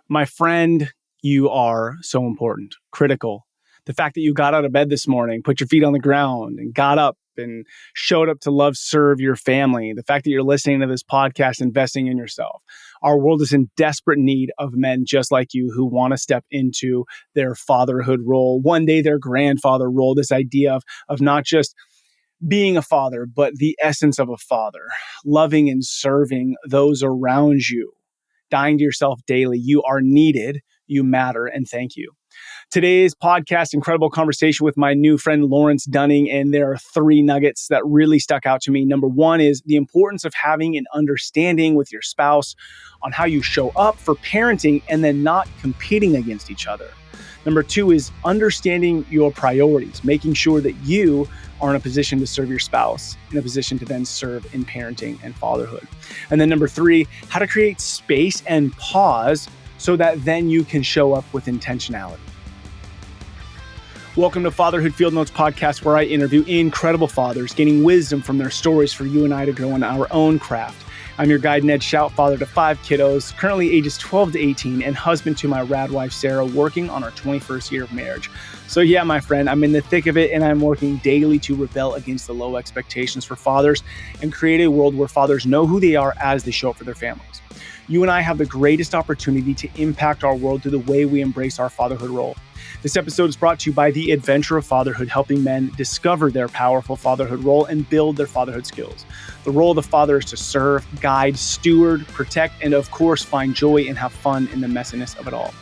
My friend, you are so important, critical. The fact that you got out of bed this morning, put your feet on the ground, and got up and showed up to love, serve your family. The fact that you're listening to this podcast, investing in yourself. Our world is in desperate need of men just like you who want to step into their fatherhood role, one day their grandfather role, this idea of not just being a father, but the essence of a father, loving and serving those around you, dying to yourself daily. You are needed, you matter, and thank you. Today's podcast, incredible conversation with my new friend, Lawrence Dunning, and there are three nuggets that really stuck out to me. Number one is the importance of having an understanding with your spouse on how you show up for parenting and then not competing against each other. Number two is understanding your priorities, making sure that you are in a position to serve your spouse, in a position to then serve in parenting and fatherhood. And then number three, how to create space and pause so that then you can show up with intentionality. Welcome to Fatherhood Field Notes podcast, where I interview incredible fathers, gaining wisdom from their stories for you and I to grow in our own craft. I'm your guide, Ned Shout, father to 5 kiddos, currently ages 12 to 18, and husband to my rad wife, Sarah, working on our 21st year of marriage. So yeah, my friend, I'm in the thick of it, and I'm working daily to rebel against the low expectations for fathers and create a world where fathers know who they are as they show up for their families. You and I have the greatest opportunity to impact our world through the way we embrace our fatherhood role. This episode is brought to you by the Adventure of Fatherhood, helping men discover their powerful fatherhood role and build their fatherhood skills. The role of the father is to serve, guide, steward, protect, and of course, find joy and have fun in the messiness of it all.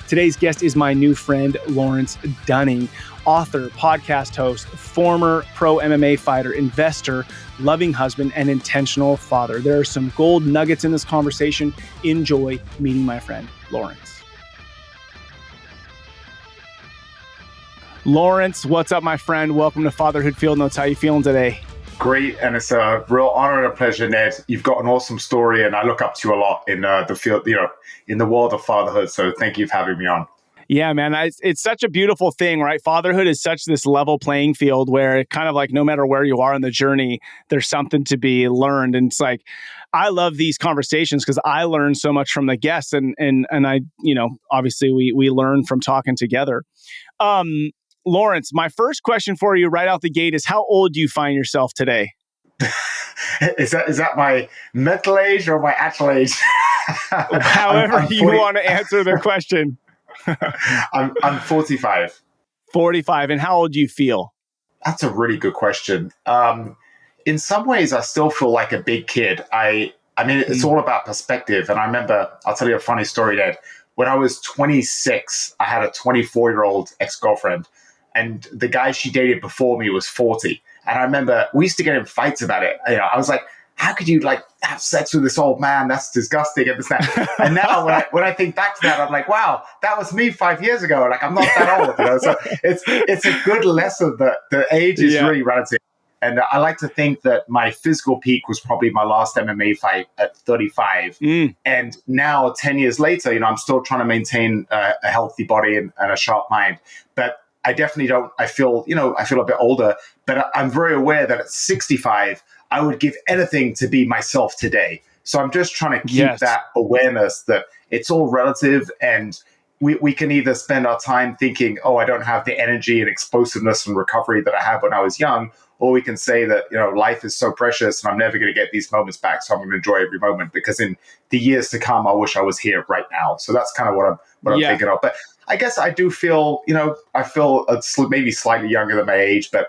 Today's guest is my new friend, Lawrence Dunning, author, podcast host, former pro MMA fighter, investor, loving husband, and intentional father. There are some gold nuggets in this conversation. Enjoy meeting my friend, Lawrence. Lawrence, what's up, my friend? Welcome to Fatherhood Field Notes. How you feeling today? Great, and it's a real honor and a pleasure, Ned. You've got an awesome story, and I look up to you a lot in the field, in the world of fatherhood. So thank you for having me on. Yeah, man, it's such a beautiful thing, right? Fatherhood is such this level playing field where it kind of like no matter where you are in the journey, there's something to be learned. And it's like, I love these conversations because I learn so much from the guests, and I, obviously we learn from talking together. Lawrence, my first question for you right out the gate is, how old do you find yourself today? Is that my mental age or my actual age? However you want to answer the question. I'm 45. 45. And how old do you feel? That's a really good question. In some ways, I still feel like a big kid. I mean, it's all about perspective. And I remember, I'll tell you a funny story, Ned. When I was 26, I had a 24-year-old ex-girlfriend. And the guy she dated before me was 40. And I remember we used to get in fights about it. I was like, how could you have sex with this old man? That's disgusting. And this, that. And now when I think back to that, I'm like, wow, that was me 5 years ago. Like, I'm not that old. So it's a good lesson that the age is really relative. And I like to think that my physical peak was probably my last MMA fight at 35. And now, 10 years later, I'm still trying to maintain a healthy body and a sharp mind. But I definitely don't. I feel a bit older, but I'm very aware that at 65, I would give anything to be myself today. So I'm just trying to keep that awareness that it's all relative, and we can either spend our time thinking, oh, I don't have the energy and explosiveness and recovery that I had when I was young, or we can say that, life is so precious and I'm never going to get these moments back. So I'm going to enjoy every moment, because in the years to come, I wish I was here right now. So that's kind of what I'm thinking of. But I guess I do feel, maybe slightly younger than my age, but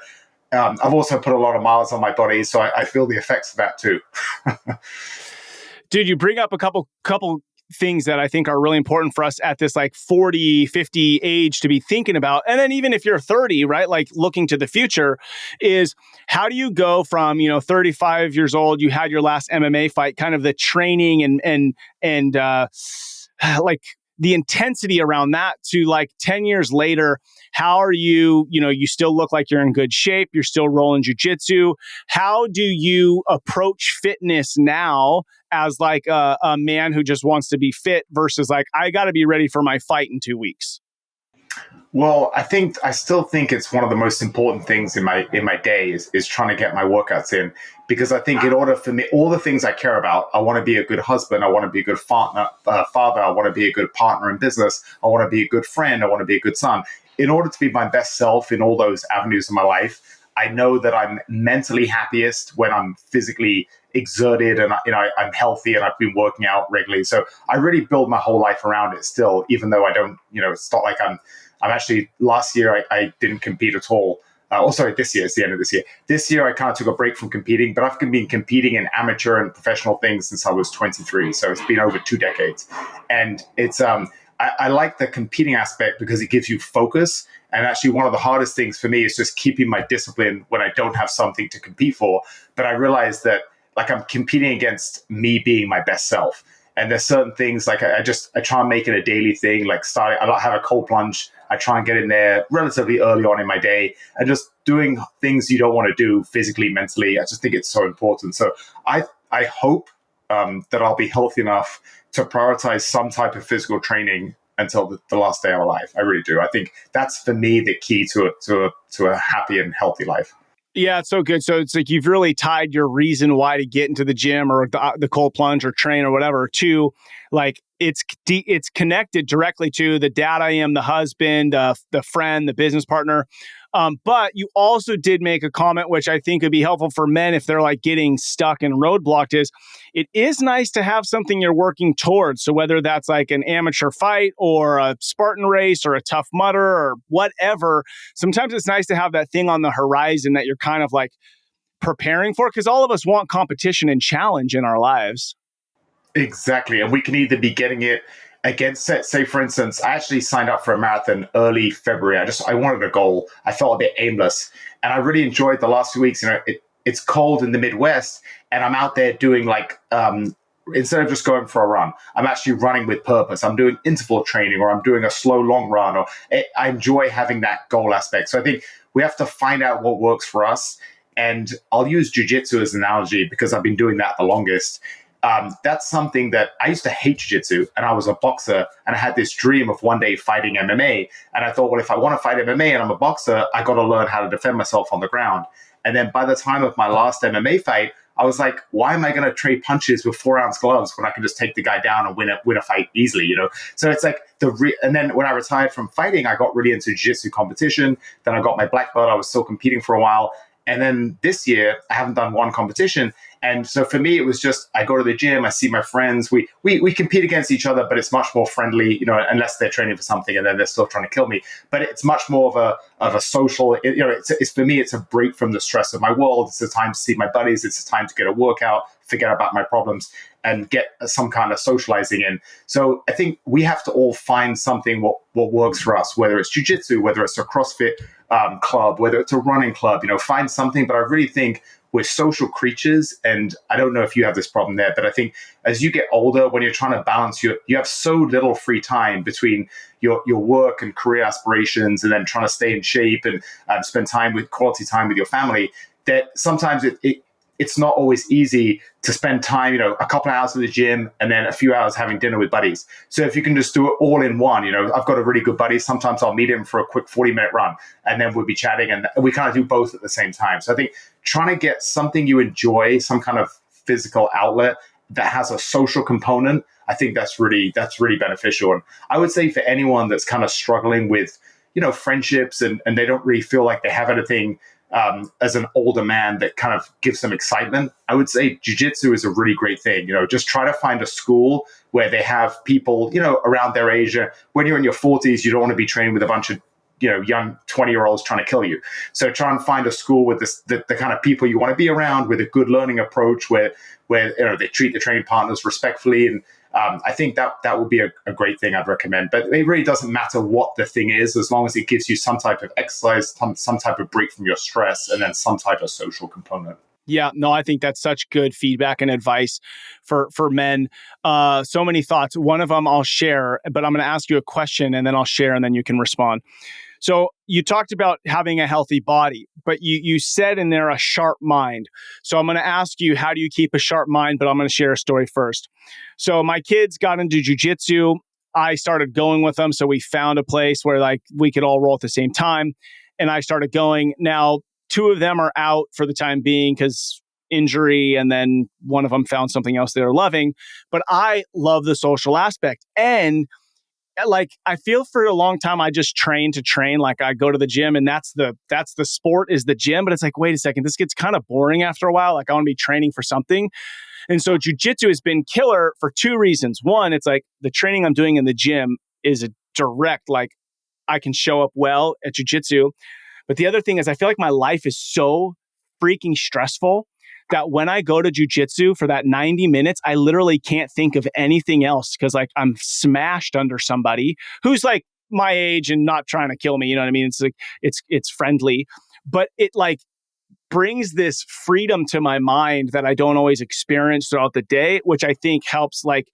I've also put a lot of miles on my body. So I feel the effects of that too. Dude, you bring up a couple things that I think are really important for us at this 40, 50 age to be thinking about. And then even if you're 30, right, looking to the future, is how do you go from, 35 years old, you had your last MMA fight, kind of the training and the intensity around that to 10 years later, how are you, you still look like you're in good shape. You're still rolling jujitsu. How do you approach fitness now as a man who just wants to be fit versus I got to be ready for my fight in 2 weeks? Well, I still think it's one of the most important things in my day is trying to get my workouts in, because I think in order for me, all the things I care about, I want to be a good husband, I want to be a good father, I want to be a good partner in business, I want to be a good friend, I want to be a good son. In order to be my best self in all those avenues of my life, I know that I'm mentally happiest when I'm physically exerted and I'm healthy and I've been working out regularly. So I really build my whole life around it still, even though I don't, it's not like I'm actually, last year I didn't compete at all. Sorry, this year, it's the end of this year. This year I kind of took a break from competing, but I've been competing in amateur and professional things since I was 23. So it's been over 2 decades. And I like the competing aspect because it gives you focus. And actually, one of the hardest things for me is just keeping my discipline when I don't have something to compete for. But I realize that like I'm competing against me being my best self. And there's certain things like I try and make it a daily thing, like starting, I have a cold plunge. I try and get in there relatively early on in my day and just doing things you don't want to do physically, mentally. I just think it's so important. So I hope that I'll be healthy enough to prioritize some type of physical training until the last day of my life. I really do. I think that's for me the key to a happy and healthy life. Yeah, it's so good. So it's like you've really tied your reason why to get into the gym or the cold plunge or train or whatever to like it's connected directly to the dad I am, the husband, the friend, the business partner. But you also did make a comment, which I think would be helpful for men if they're like getting stuck and roadblocked is it is nice to have something you're working towards. So whether that's like an amateur fight or a Spartan race or a Tough Mudder or whatever, sometimes it's nice to have that thing on the horizon that you're kind of like preparing for because all of us want competition and challenge in our lives. Exactly. And we can either be getting it against it. Say, for instance, I actually signed up for a marathon early February. I wanted a goal. I felt a bit aimless. And I really enjoyed the last 2 weeks. It's cold in the Midwest, and I'm out there doing like, instead of just going for a run, I'm actually running with purpose. I'm doing interval training or I'm doing a slow, long run, I enjoy having that goal aspect. So I think we have to find out what works for us. And I'll use jujitsu as an analogy because I've been doing that the longest. That's something that I used to hate jiu-jitsu, and I was a boxer, and I had this dream of one day fighting MMA. And I thought, well, if I want to fight MMA and I'm a boxer, I got to learn how to defend myself on the ground. And then by the time of my last MMA fight, I was like, why am I going to trade punches with 4-ounce gloves when I can just take the guy down and win a fight easily, So it's like and then when I retired from fighting, I got really into jiu-jitsu competition. Then I got my black belt. I was still competing for a while. And then this year, I haven't done one competition. And so for me, it was just, I go to the gym, I see my friends, we compete against each other, but it's much more friendly, unless they're training for something and then they're still trying to kill me. But it's much more of a social, it's for me, it's a break from the stress of my world. It's a time to see my buddies. It's a time to get a workout, forget about my problems and get some kind of socializing in. So I think we have to all find something what works for us, whether it's jujitsu, whether it's a CrossFit club, whether it's a running club, find something. But I really think we're social creatures. And I don't know if you have this problem there, but I think as you get older, when you're trying to balance you have so little free time between your work and career aspirations and then trying to stay in shape and spend quality time with your family, that sometimes it's not always easy to spend time, a couple of hours at the gym and then a few hours having dinner with buddies. So if you can just do it all in one, I've got a really good buddy. Sometimes I'll meet him for a quick 40-minute run and then we'll be chatting and we kind of do both at the same time. So I think trying to get something you enjoy, some kind of physical outlet that has a social component, I think that's really beneficial. And I would say for anyone that's kind of struggling with, friendships and they don't really feel like they have anything as an older man that kind of gives them excitement, I would say jiu-jitsu is a really great thing. Just try to find a school where they have people, around their age. When you're in your 40s, you don't want to be training with a bunch of young 20-year-olds trying to kill you. So try and find a school with the kind of people you want to be around, with a good learning approach, where they treat the training partners respectfully. And I think that would be a great thing I'd recommend. But it really doesn't matter what the thing is, as long as it gives you some type of exercise, some type of break from your stress, and then some type of social component. Yeah, no, I think that's such good feedback and advice for men. So many thoughts. One of them I'll share, but I'm going to ask you a question and then I'll share and then you can respond. So you talked about having a healthy body, but you said in there a sharp mind. So I'm going to ask you, how do you keep a sharp mind? But I'm going to share a story first. So my kids got into jujitsu. I started going with them. So we found a place where like we could all roll at the same time. And I started going. Now, two of them are out for the time being because injury, and then one of them found something else they're loving. But I love the social aspect. And like, I feel for a long time I just train to train. Like, I go to the gym and that's the sport, is the gym. But it's like, wait a second, this gets kind of boring after a while. Like, I want to be training for something. And so jujitsu has been killer for two reasons. One, it's like the training I'm doing in the gym is a direct, like, I can show up well at jujitsu. But the other thing is I feel like my life is so freaking stressful that when I go to jujitsu for that 90 minutes, I literally can't think of anything else because like I'm smashed under somebody who's like my age and not trying to kill me. You know what I mean? It's like, it's friendly, but it like brings this freedom to my mind that I don't always experience throughout the day, which I think helps like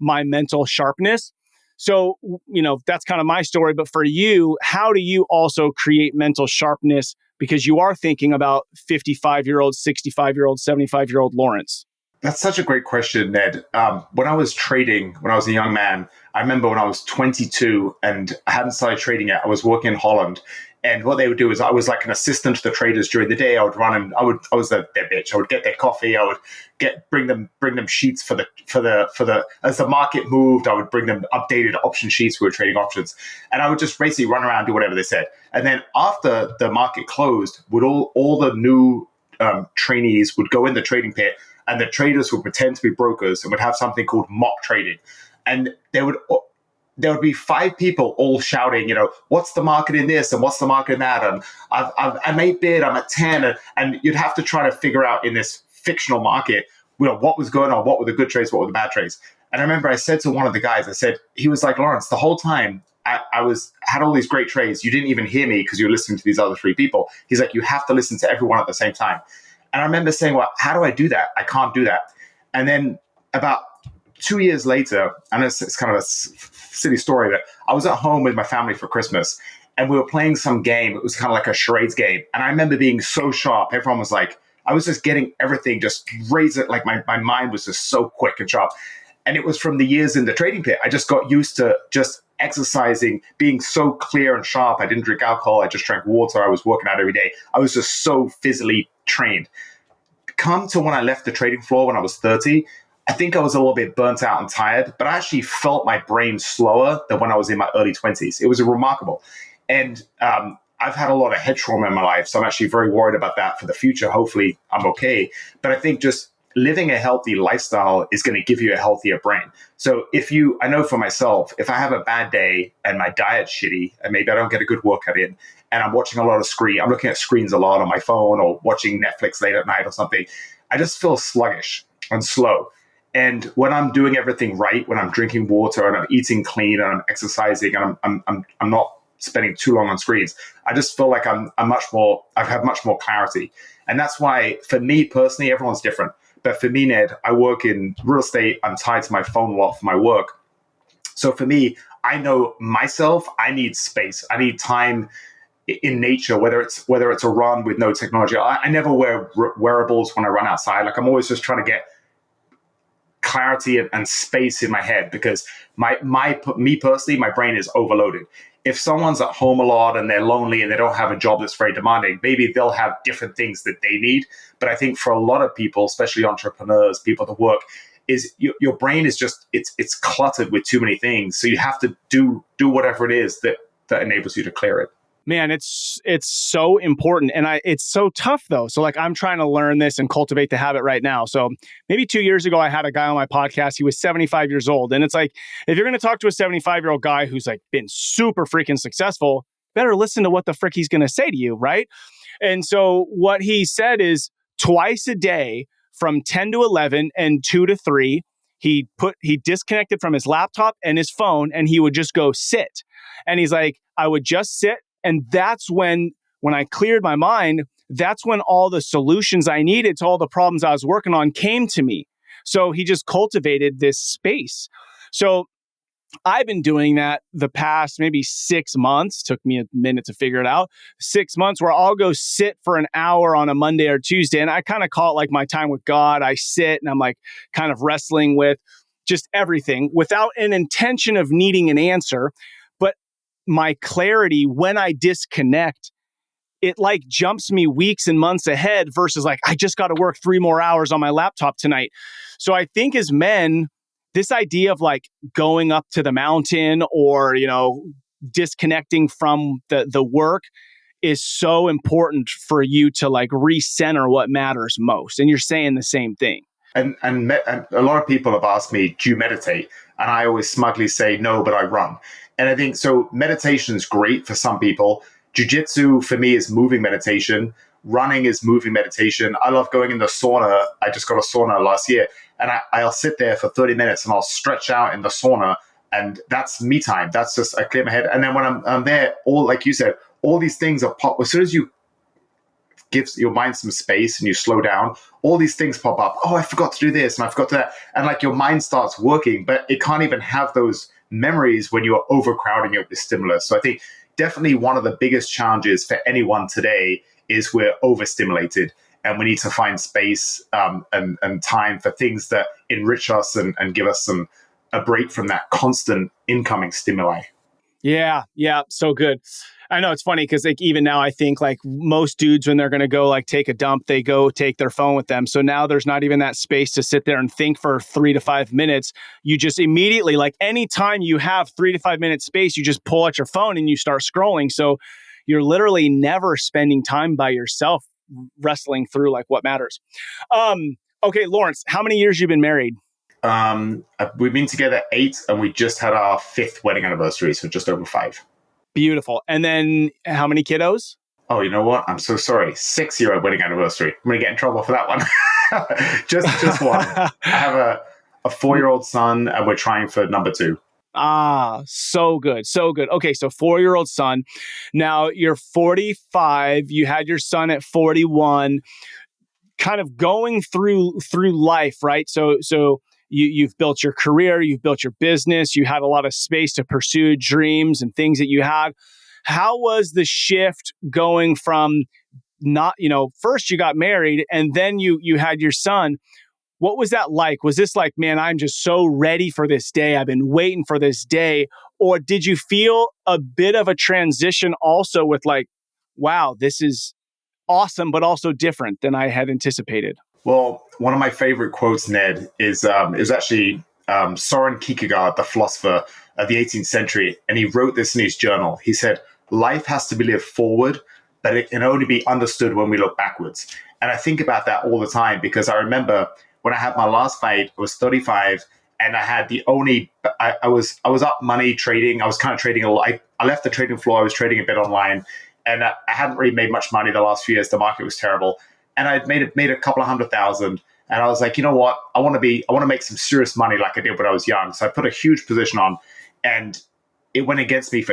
my mental sharpness. So, you know, that's kind of my story. But for you, how do you also create mental sharpness? Because you are thinking about 55-year-old, 65-year-old, 75-year-old Lawrence. That's such a great question, Ned. When I was trading, when I was a young man, I remember when I was 22 and I hadn't started trading yet, I was working in Holland. And what they would do is I was like an assistant to the traders during the day. I would run and I was their bitch. I would get their coffee. I would bring them sheets for the as the market moved. I would bring them updated option sheets. We were trading options, and I would just basically run around, do whatever they said. And then after the market closed, would all the new trainees would go in the trading pit, and the traders would pretend to be brokers and would have something called mock trading, and there would be five people all shouting, you know, what's the market in this and what's the market in that, and I'm 8 bid, I'm at 10, and you'd have to try to figure out in this fictional market, you know, what was going on, what were the good trades, what were the bad trades. And I remember I said to one of the guys, he was like, Lawrence, the whole time I had all these great trades, you didn't even hear me because you were listening to these other three people. He's like, you have to listen to everyone at the same time. And I remember saying, well, how do I do that? I can't do that. And then about 2 years later, and it's kind of a silly story, but I was at home with my family for Christmas and we were playing some game. It was kind of like a charades game. And I remember being so sharp. Everyone was like, I was just getting everything, just raise it. Like my mind was just so quick and sharp. And it was from the years in the trading pit. I just got used to just exercising, being so clear and sharp. I didn't drink alcohol. I just drank water. I was working out every day. I was just so physically trained. Come to when I left the trading floor when I was 30, I think I was a little bit burnt out and tired, but I actually felt my brain slower than when I was in my early 20s. It was remarkable. And I've had a lot of head trauma in my life, so I'm actually very worried about that for the future. Hopefully I'm okay. But I think just living a healthy lifestyle is going to give you a healthier brain. So I know for myself, if I have a bad day and my diet's shitty and maybe I don't get a good workout in and I'm watching a lot of I'm looking at screens a lot on my phone or watching Netflix late at night or something, I just feel sluggish and slow. And when I'm doing everything right, when I'm drinking water and I'm eating clean and I'm exercising and I'm not spending too long on screens, I just feel like I have much more clarity. And that's why for me personally, everyone's different. But for me, Ned, I work in real estate. I'm tied to my phone a lot for my work. So for me, I know myself, I need space. I need time in nature, whether it's a run with no technology. I never wear wearables when I run outside. Like I'm always just trying to get clarity and space in my head because me personally, my brain is overloaded. If someone's at home a lot and they're lonely and they don't have a job that's very demanding, maybe they'll have different things that they need. But I think for a lot of people, especially entrepreneurs, people that work, is your brain is just it's cluttered with too many things. So you have to do whatever it is that enables you to clear it. Man, it's so important. And it's so tough though. So like I'm trying to learn this and cultivate the habit right now. So maybe 2 years ago, I had a guy on my podcast. He was 75 years old. And it's like, if you're going to talk to a 75-year-old guy who's like been super freaking successful, better listen to what the frick he's going to say to you, right? And so what he said is twice a day from 10 to 11 and 2 to 3, he disconnected from his laptop and his phone and he would just go sit. And he's like, I would just sit. And that's when I cleared my mind, that's when all the solutions I needed to all the problems I was working on came to me. So he just cultivated this space. So I've been doing that the past maybe 6 months. Took me a minute to figure it out. 6 months where I'll go sit for an hour on a Monday or Tuesday. And I kind of call it like my time with God. I sit and I'm like kind of wrestling with just everything without an intention of needing an answer. But my clarity when I disconnect, it like jumps me weeks and months ahead versus like, I just got to work 3 more hours on my laptop tonight. So I think as men, this idea of like going up to the mountain or, disconnecting from the work is so important for you to like recenter what matters most. And you're saying the same thing. And a lot of people have asked me, do you meditate? And I always smugly say, no, but I run. And I think so meditation is great for some people. Jiu-jitsu for me is moving meditation. Running is moving meditation. I love going in the sauna. I just got a sauna last year, and I'll sit there for 30 minutes and I'll stretch out in the sauna, and that's me time. That's just, I clear my head. And then when I'm there, all, like you said, all these things are pop. As soon as you give your mind some space and you slow down, all these things pop up. Oh, I forgot to do this and I forgot to that. And like your mind starts working, but it can't even have those memories when you're overcrowding it with stimulus. So I think definitely one of the biggest challenges for anyone today is we're overstimulated, and we need to find space and time for things that enrich us and give us a break from that constant incoming stimuli. Yeah, so good. I know it's funny because like even now I think like most dudes when they're going to go like take a dump, they go take their phone with them. So now there's not even that space to sit there and think for 3 to 5 minutes. You just immediately, like anytime you have 3 to 5 minutes space, you just pull out your phone and you start scrolling. So you're literally never spending time by yourself wrestling through like what matters. Okay, Lawrence, how many years you been married? We've been together 8, and we just had our 5th wedding anniversary, so just over 5. Beautiful. And then how many kiddos? Oh, you know what? I'm so sorry. 6-year wedding anniversary. I'm going to get in trouble for that one. just one. I have a 4-year-old son, and we're trying for number 2. Ah, so good. So good. Okay, so 4-year-old son. Now you're 45. You had your son at 41. Kind of going through life, right? So you've built your career, you've built your business, you had a lot of space to pursue dreams and things that you had. How was the shift going from not, first you got married and then you had your son? What was that like? Was this like, man, I'm just so ready for this day. I've been waiting for this day. Or did you feel a bit of a transition also with like, wow, this is awesome, but also different than I had anticipated? Well, one of my favorite quotes, Ned, is actually Soren Kierkegaard, the philosopher of the 18th century, and he wrote this in his journal. He said, life has to be lived forward, but it can only be understood when we look backwards. And I think about that all the time because I remember when I had my last fight, I was 35, and I had I was up money trading. I was kind of trading a lot. I left the trading floor. I was trading a bit online, and I hadn't really made much money the last few years. The market was terrible. And I'd made a couple of $100,000. And I was like, you know what? I want to make some serious money like I did when I was young. So I put a huge position on, and it went against me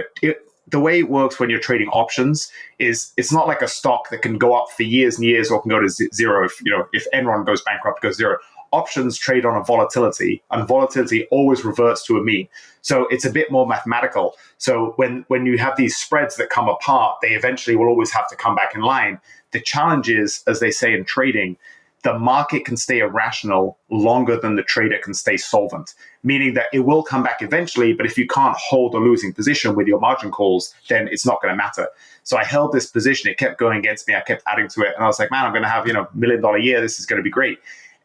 the way it works when you're trading options is it's not like a stock that can go up for years and years or can go to zero. If Enron goes bankrupt, it goes zero. Options trade on a volatility, and volatility always reverts to a mean. So it's a bit more mathematical. So when you have these spreads that come apart, they eventually will always have to come back in line. The challenge is, as they say in trading, the market can stay irrational longer than the trader can stay solvent, meaning that it will come back eventually, but if you can't hold a losing position with your margin calls, then it's not going to matter. So I held this position. It kept going against me. I kept adding to it. And I was like, man, I'm going to have, $1 million year. This is going to be great.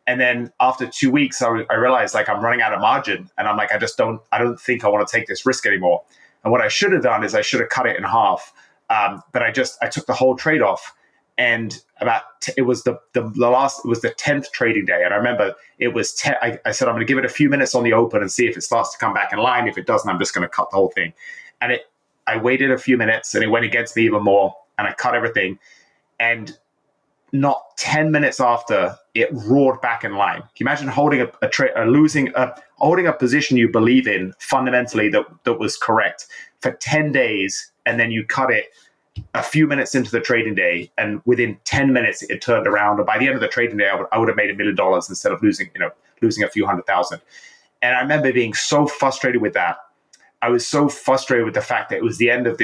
And then after 2 weeks, I realized like I'm running out of margin. And I'm like, I don't think I want to take this risk anymore. And what I should have done is I should have cut it in half. But I took the whole trade off. And it was the 10th trading day. And I remember it was 10. I said, I'm going to give it a few minutes on the open and see if it starts to come back in line. If it doesn't, I'm just going to cut the whole thing. And I waited a few minutes and it went against me even more. And I cut everything. And not 10 minutes after, it roared back in line. Can you imagine holding holding a position you believe in fundamentally that was correct for 10 days, and then you cut it a few minutes into the trading day, and within 10 minutes it turned around. And by the end of the trading day, I would have made $1 million instead of losing a few $100,000. And I remember being so frustrated with that. I was so frustrated with the fact that it was the end of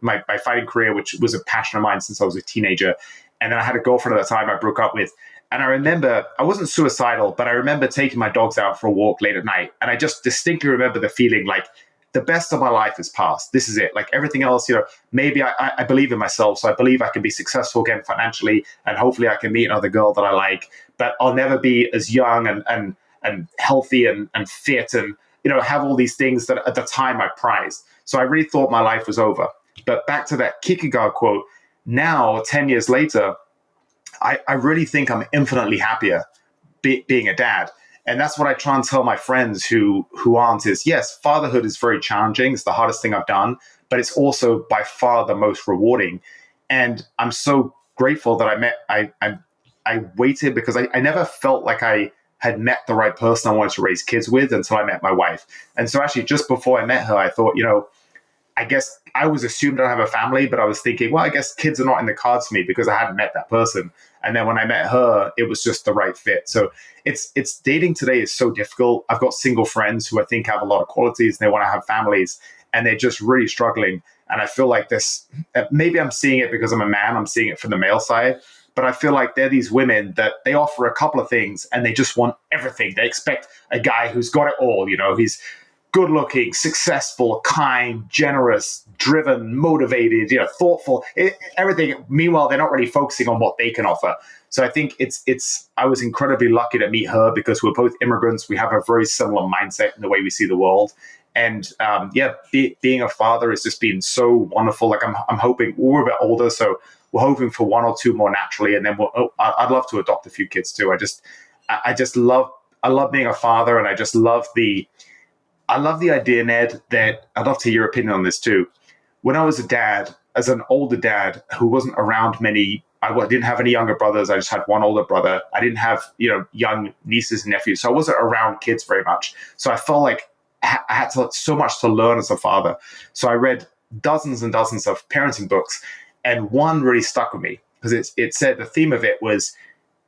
my fighting career, which was a passion of mine since I was a teenager. And then I had a girlfriend at the time I broke up with. And I remember I wasn't suicidal, but I remember taking my dogs out for a walk late at night. And I just distinctly remember the feeling like the best of my life is past. This is it. Like everything else, maybe I believe in myself. So I believe I can be successful again financially. And hopefully I can meet another girl that I like. But I'll never be as young and healthy and fit and, have all these things that at the time I prized. So I really thought my life was over. But back to that Kierkegaard quote, now, 10 years later, I really think I'm infinitely happier being a dad. And that's what I try and tell my friends who aren't is, yes, fatherhood is very challenging. It's the hardest thing I've done, but it's also by far the most rewarding. And I'm so grateful that I waited because I never felt like I had met the right person I wanted to raise kids with until I met my wife. And so actually just before I met her, I thought, I guess I was assumed I'd have a family, but I was thinking, well, I guess kids are not in the cards for me because I hadn't met that person. And then when I met her, it was just the right fit. So it's dating today is so difficult. I've got single friends who I think have a lot of qualities and they want to have families and they're just really struggling. And I feel like this, maybe I'm seeing it because I'm a man, I'm seeing it from the male side, but I feel like they're these women that they offer a couple of things and they just want everything. They expect a guy who's got it all, he's good looking, successful, kind, generous, driven, motivated, thoughtful, everything. Meanwhile, they're not really focusing on what they can offer. So I think I was incredibly lucky to meet her because we're both immigrants. We have a very similar mindset in the way we see the world. And being a father has just been so wonderful. Like I'm hoping we're a bit older, so we're hoping for one or two more naturally. And then I'd love to adopt a few kids too. I love being a father, and I just love I love the idea, Ned, that I'd love to hear your opinion on this too. When I was a dad, as an older dad who wasn't around many, I didn't have any younger brothers. I just had one older brother. I didn't have, young nieces and nephews. So I wasn't around kids very much. So I felt like I had so much to learn as a father. So I read dozens and dozens of parenting books. And one really stuck with me because it said the theme of it was,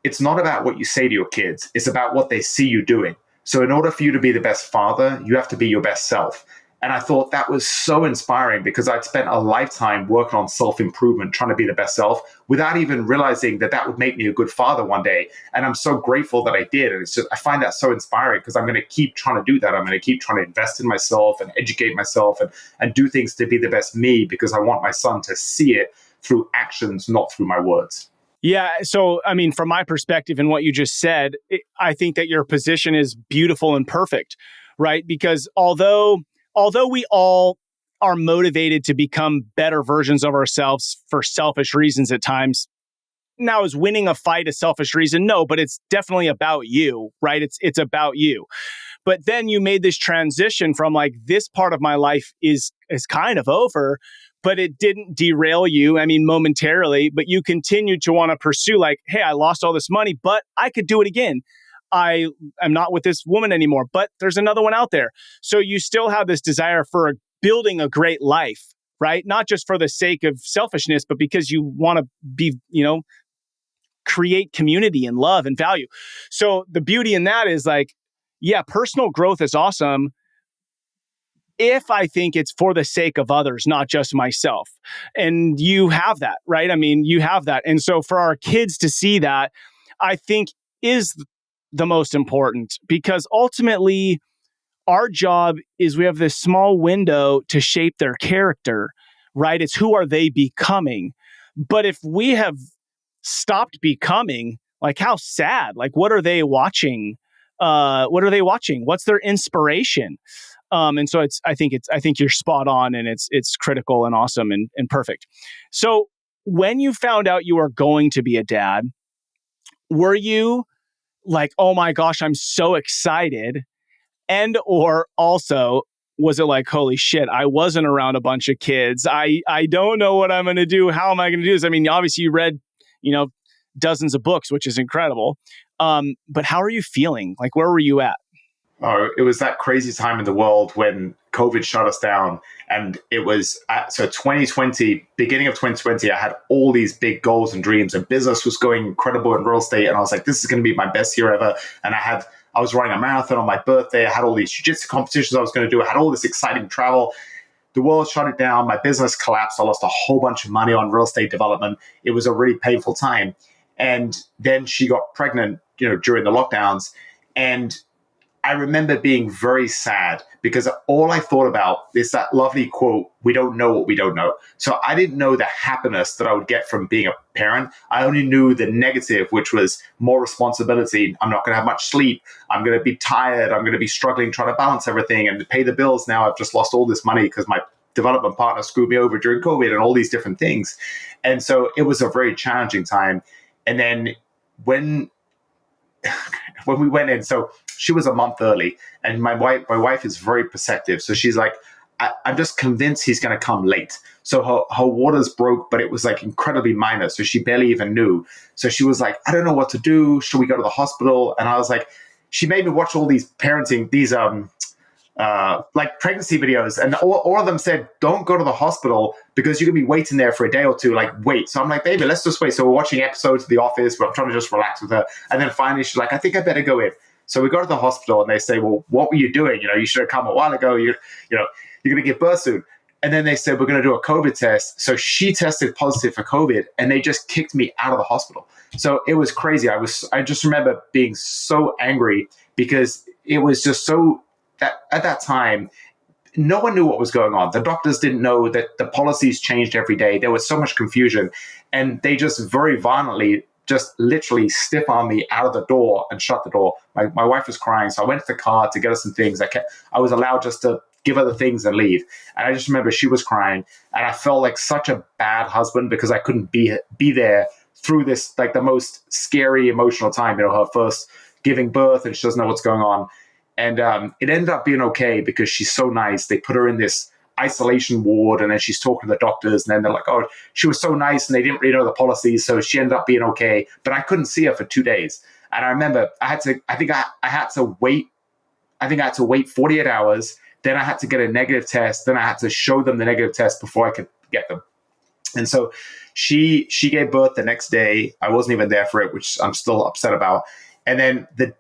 it's not about what you say to your kids. It's about what they see you doing. So in order for you to be the best father, you have to be your best self. And I thought that was so inspiring because I'd spent a lifetime working on self-improvement, trying to be the best self without even realizing that would make me a good father one day. And I'm so grateful that I did. And I find that so inspiring because I'm going to keep trying to do that. I'm going to keep trying to invest in myself and educate myself and do things to be the best me because I want my son to see it through actions, not through my words. Yeah. So, I mean, from my perspective and what you just said, I think that your position is beautiful and perfect, right? Because although we all are motivated to become better versions of ourselves for selfish reasons at times, now is winning a fight a selfish reason? No, but it's definitely about you, right? It's about you. But then you made this transition from like, this part of my life is kind of over, but it didn't derail you. I mean, momentarily, but you continued to want to pursue like, hey, I lost all this money, but I could do it again. I am not with this woman anymore, but there's another one out there. So you still have this desire for building a great life, right? Not just for the sake of selfishness, but because you want to be, create community and love and value. So the beauty in that is like, yeah, personal growth is awesome if I think it's for the sake of others, not just myself. And you have that, right? I mean, you have that. And so for our kids to see that, I think is the most important because ultimately our job is we have this small window to shape their character, right? It's who are they becoming? But if we have stopped becoming, like how sad, like what are they watching? What's their inspiration? And so I think you're spot on and it's critical and awesome and perfect. So when you found out you were going to be a dad, were you like, oh my gosh, I'm so excited? And or also, was it like, holy shit, I wasn't around a bunch of kids. I don't know what I'm going to do. How am I going to do this? I mean, obviously you read, dozens of books, which is incredible. But how are you feeling? Like, where were you at? Oh, it was that crazy time in the world when COVID shut us down. And it was, 2020, beginning of 2020, I had all these big goals and dreams and business was going incredible in real estate. And I was like, this is going to be my best year ever. And I was running a marathon on my birthday. I had all these jiu-jitsu competitions I was going to do. I had all this exciting travel. The world shut it down. My business collapsed. I lost a whole bunch of money on real estate development. It was a really painful time. And then she got pregnant, during the lockdowns. And I remember being very sad because all I thought about is that lovely quote, "We don't know what we don't know." So I didn't know the happiness that I would get from being a parent. I only knew the negative, which was more responsibility. I'm not going to have much sleep. I'm going to be tired. I'm going to be struggling trying to balance everything and to pay the bills. Now I've just lost all this money because my development partner screwed me over during COVID and all these different things. And so it was a very challenging time. And then when when we went in, so she was a month early, and my wife is very perceptive. So she's like, I'm just convinced he's going to come late. So her waters broke, but it was like incredibly minor. So she barely even knew. So she was like, I don't know what to do. Should we go to the hospital? And I was like, she made me watch all these parenting, these like pregnancy videos, and all of them said, don't go to the hospital because you're gonna be waiting there for a day or two. Like, wait. So I'm like, baby, let's just wait. So we're watching episodes of The Office, but I'm trying to just relax with her. And then finally she's like, I think I better go in. So we go to the hospital and they say, well, what were you doing? You should have come a while ago. You're gonna give birth soon. And then they said, we're going to do a COVID test. So she tested positive for COVID, and they just kicked me out of the hospital. So it was crazy. I just remember being so angry because it was just so that at that time, no one knew what was going on. The doctors didn't know that the policies changed every day. There was so much confusion, and they just very violently, just literally stiff armed me out of the door and shut the door. My wife was crying. So I went to the car to get her some things. I was allowed just to give her the things and leave. And I just remember she was crying, and I felt like such a bad husband because I couldn't be there through this, like the most scary emotional time, her first giving birth, and she doesn't know what's going on. And it ended up being okay because she's so nice. They put her in this isolation ward, and then she's talking to the doctors, and then they're like, oh, she was so nice, and they didn't really know the policies, so she ended up being okay. But I couldn't see her for 2 days. And I remember I had to wait 48 hours. Then I had to get a negative test. Then I had to show them the negative test before I could get them. And so she gave birth the next day. I wasn't even there for it, which I'm still upset about. And then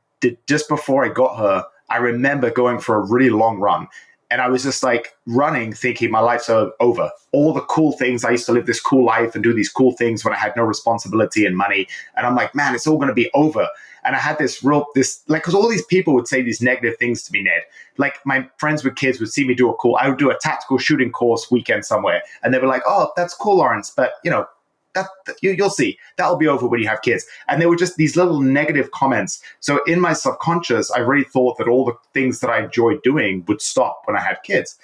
just before I got her, I remember going for a really long run. And I was just like running, thinking my life's over. All the cool things, I used to live this cool life and do these cool things when I had no responsibility and money. And I'm like, man, it's all going to be over. And I had because all these people would say these negative things to me, Ned. Like my friends with kids would see me I would do a tactical shooting course weekend somewhere. And they were like, oh, that's cool, Lawrence. But you'll see, that'll be over when you have kids. And they were just these little negative comments. So in my subconscious, I really thought that all the things that I enjoyed doing would stop when I had kids.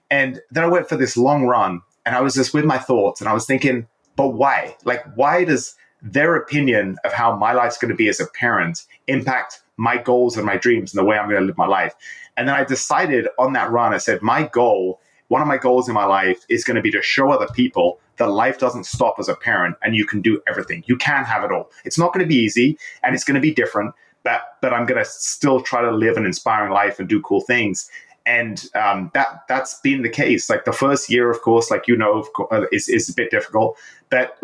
And then I went for this long run, and I was just with my thoughts, and I was thinking, but why? Like, why does their opinion of how my life's going to be as a parent impact my goals and my dreams and the way I'm going to live my life? And then I decided on that run, I said, one of my goals in my life is going to be to show other people that life doesn't stop as a parent, and you can do everything. You can have it all. It's not going to be easy, and it's going to be different, but I'm going to still try to live an inspiring life and do cool things. And that's been the case. Like the first year, of course, like is a bit difficult, but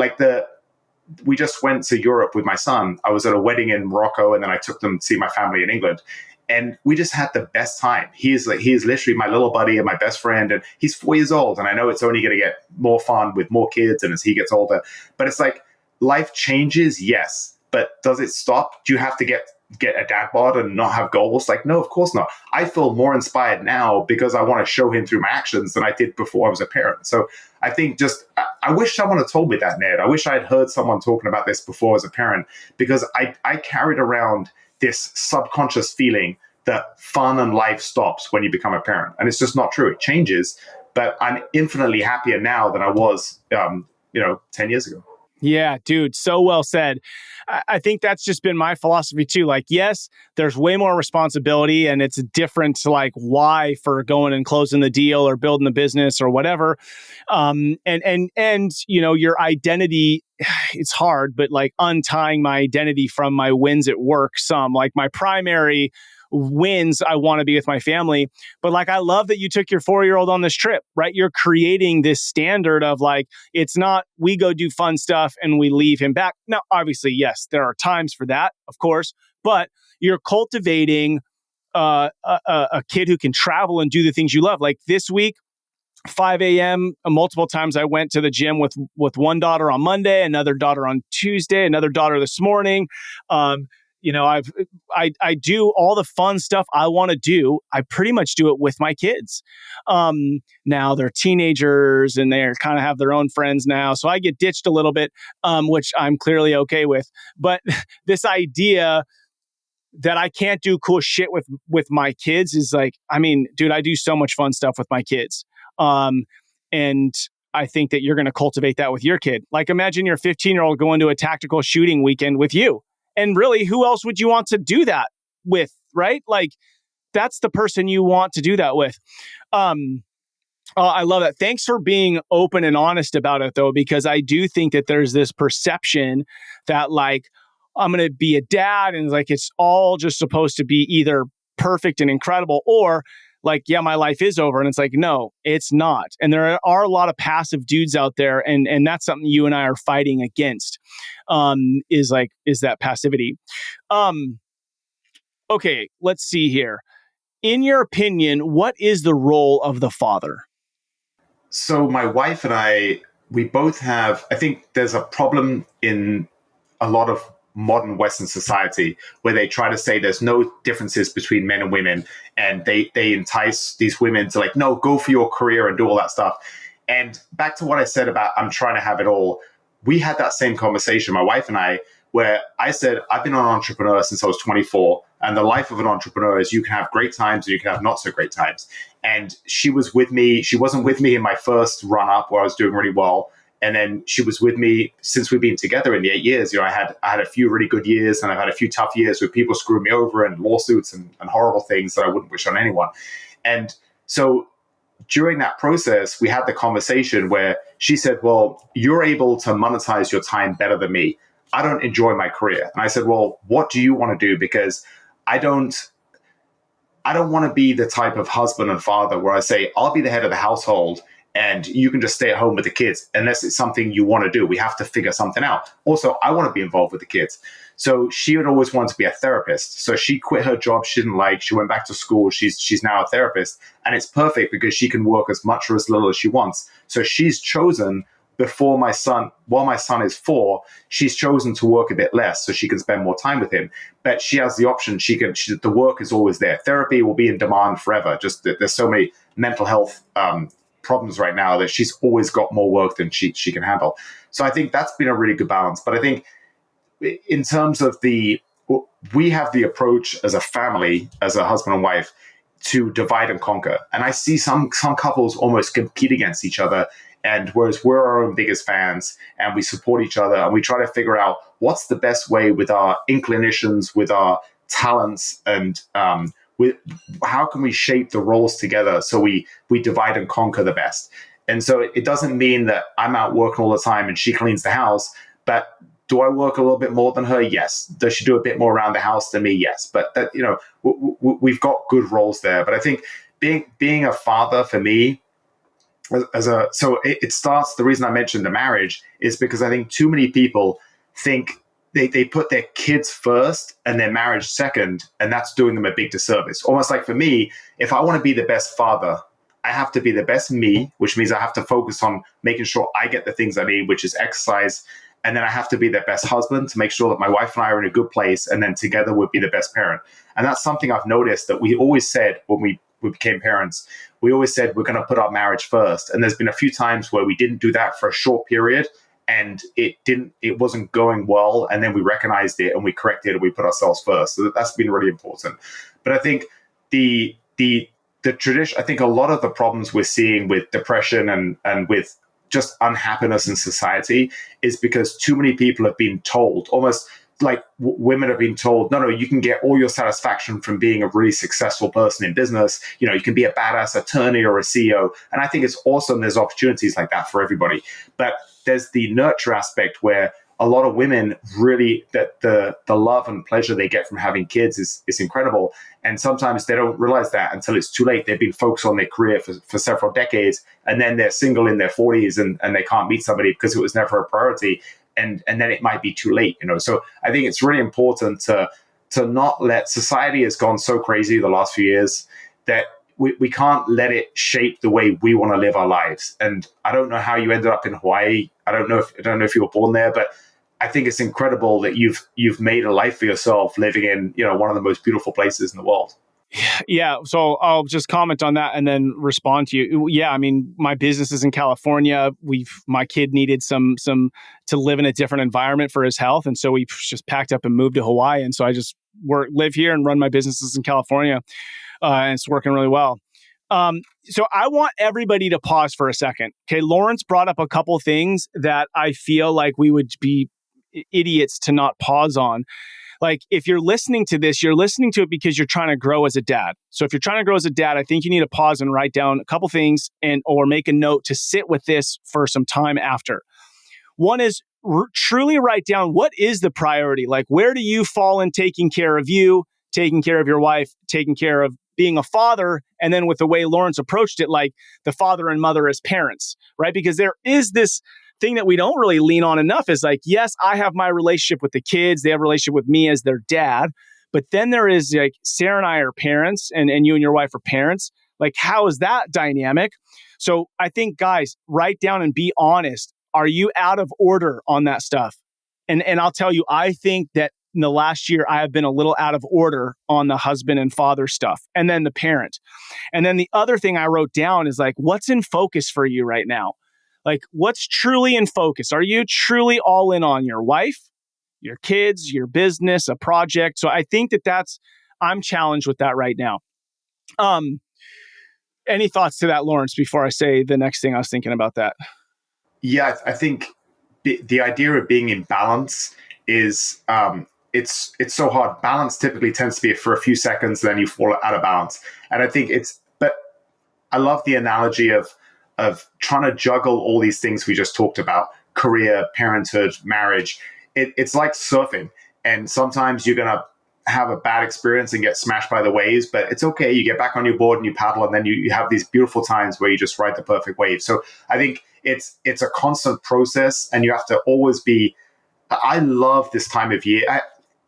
we just went to Europe with my son. I was at a wedding in Morocco, and then I took them to see my family in England. And we just had the best time. He is literally my little buddy and my best friend, and he's 4 years old. And I know it's only going to get more fun with more kids and as he gets older. But it's like life changes, yes. But does it stop? Do you have to get a dad bod and not have goals? Like, no, of course not. I feel more inspired now because I want to show him through my actions than I did before I was a parent. So I think I wish someone had told me that, Ned. I wish I had heard someone talking about this before as a parent, because I carried around this subconscious feeling that fun and life stops when you become a parent. And it's just not true. It changes, but I'm infinitely happier now than I was, 10 years ago. Yeah, dude, so well said. I think that's just been my philosophy too. Like, yes, there's way more responsibility, and it's different to like why for going and closing the deal or building the business or whatever. And your identity, it's hard, but like untying my identity from my wins at work, like my primary wins, I want to be with my family. But like, I love that you took your 4-year-old on this trip, right? You're creating this standard of like, it's not we go do fun stuff and we leave him back. Now, obviously, yes, there are times for that, of course, but you're cultivating a kid who can travel and do the things you love. Like this week, 5 a.m. Multiple times I went to the gym with one daughter on Monday, another daughter on Tuesday, another daughter this morning. Um, I do all the fun stuff I want to do. I pretty much do it with my kids. Now they're teenagers and they kind of have their own friends now, so I get ditched a little bit, which I'm clearly okay with. But this idea that I can't do cool shit with my kids is like, I mean, dude, I do so much fun stuff with my kids. And I think that you're going to cultivate that with your kid. Like, imagine your 15-year-old going to a tactical shooting weekend with you. And really, who else would you want to do that with, right? Like, that's the person you want to do that with. I love that. Thanks for being open and honest about it, though, because I do think that there's this perception that, like, I'm going to be a dad and like it's all just supposed to be either perfect and incredible or like, yeah, my life is over. And it's like, no, it's not. And there are a lot of passive dudes out there. And that's something you and I are fighting against, is that passivity. Okay, let's see here. In your opinion, what is the role of the father? So my wife and we both have, I think there's a problem in a lot of modern Western society where they try to say there's no differences between men and women. And they entice these women to like, no, go for your career and do all that stuff. And back to what I said about I'm trying to have it all. We had that same conversation, my wife and I, where I said, I've been an entrepreneur since I was 24. And the life of an entrepreneur is you can have great times and you can have not so great times. And she was with me. She wasn't with me in my first run up where I was doing really well. And then she was with me since we've been together in the 8 years. You know, I had a few really good years and I've had a few tough years where people screwed me over and lawsuits and horrible things that I wouldn't wish on anyone. And so during that process, we had the conversation where she said, well, you're able to monetize your time better than me. I don't enjoy my career. And I said, well, what do you want to do? Because I don't want to be the type of husband and father where I say, I'll be the head of the household and you can just stay at home with the kids unless it's something you want to do. We have to figure something out. Also, I want to be involved with the kids. So she had always wanted to be a therapist. So she quit her job she didn't like. She went back to school. She's now a therapist. And it's perfect because she can work as much or as little as she wants. So she's chosen while my son is 4, she's chosen to work a bit less so she can spend more time with him. But she has the option. The work is always there. Therapy will be in demand forever. Just there's so many mental health problems right now that she's always got more work than she can handle. So I think that's been a really good balance. But I think in terms of we have the approach as a family, as a husband and wife, to divide and conquer. And I see some couples almost compete against each other. And whereas we're our own biggest fans and we support each other and we try to figure out what's the best way with our inclinations, with our talents, and how can we shape the roles together so we divide and conquer the best. And so it doesn't mean that I'm out working all the time and she cleans the house, but do I work a little bit more than her? Yes. Does she do a bit more around the house than me? Yes. But that, we've got good roles there. But I think being a father for me, it starts, the reason I mentioned the marriage is because I think too many people think they put their kids first and their marriage second, and that's doing them a big disservice. Almost like for me, if I want to be the best father, I have to be the best me, which means I have to focus on making sure I get the things I need, which is exercise. And then I have to be the best husband to make sure that my wife and I are in a good place. And then together we'll be the best parent. And that's something I've noticed that we always said when we became parents. We always said we're going to put our marriage first. And there's been a few times where we didn't do that for a short period and it wasn't going well. And then we recognized it and we corrected it and we put ourselves first. So that's been really important. But I think the tradition, I think a lot of the problems we're seeing with depression and with just unhappiness in society is because too many people have been told, almost like women have been told, no, you can get all your satisfaction from being a really successful person in business. You can be a badass attorney or a CEO. And I think it's awesome. There's opportunities like that for everybody. But there's the nurture aspect where a lot of women really, that the love and pleasure they get from having kids is incredible. And sometimes they don't realize that until it's too late. They've been focused on their career for several decades, and then they're single in their 40s and they can't meet somebody because it was never a priority. And then it might be too late, So I think it's really important to not let, society has gone so crazy the last few years that we can't let it shape the way we want to live our lives. And I don't know how you ended up in Hawaii. I don't know if you were born there, but I think it's incredible that you've made a life for yourself living in, one of the most beautiful places in the world. Yeah. So I'll just comment on that and then respond to you. Yeah. I mean, my business is in California. My kid needed some to live in a different environment for his health. And so we just packed up and moved to Hawaii. And so I just live here and run my businesses in California. And it's working really well. So I want everybody to pause for a second. Okay. Lawrence brought up a couple things that I feel like we would be idiots to not pause on. Like, if you're listening to this, you're listening to it because you're trying to grow as a dad. So if you're trying to grow as a dad, I think you need to pause and write down a couple things or make a note to sit with this for some time after. One is truly write down, what is the priority? Like, where do you fall in taking care of you, taking care of your wife, taking care of being a father? And then with the way Lawrence approached it, like the father and mother as parents, right? Because there is this thing that we don't really lean on enough is like, yes, I have my relationship with the kids. They have a relationship with me as their dad. But then there is like, Sarah and I are parents and you and your wife are parents. Like, how is that dynamic? So I think, guys, write down and be honest. Are you out of order on that stuff? And I'll tell you, I think that in the last year, I have been a little out of order on the husband and father stuff, and then the parent. And then the other thing I wrote down is like, what's in focus for you right now? Like, what's truly in focus? Are you truly all in on your wife, your kids, your business, a project? So I think I'm challenged with that right now. Any thoughts to that, Lawrence, before I say the next thing I was thinking about that? Yeah, I think the idea of being in balance is it's so hard. Balance typically tends to be for a few seconds, then you fall out of balance. And I think but I love the analogy of trying to juggle all these things we just talked about: career, parenthood, marriage. It's like surfing, and sometimes you're gonna have a bad experience and get smashed by the waves, but it's okay. You get back on your board and you paddle, and then you have these beautiful times where you just ride the perfect wave. So I think it's a constant process, and you have to always be. I love this time of year.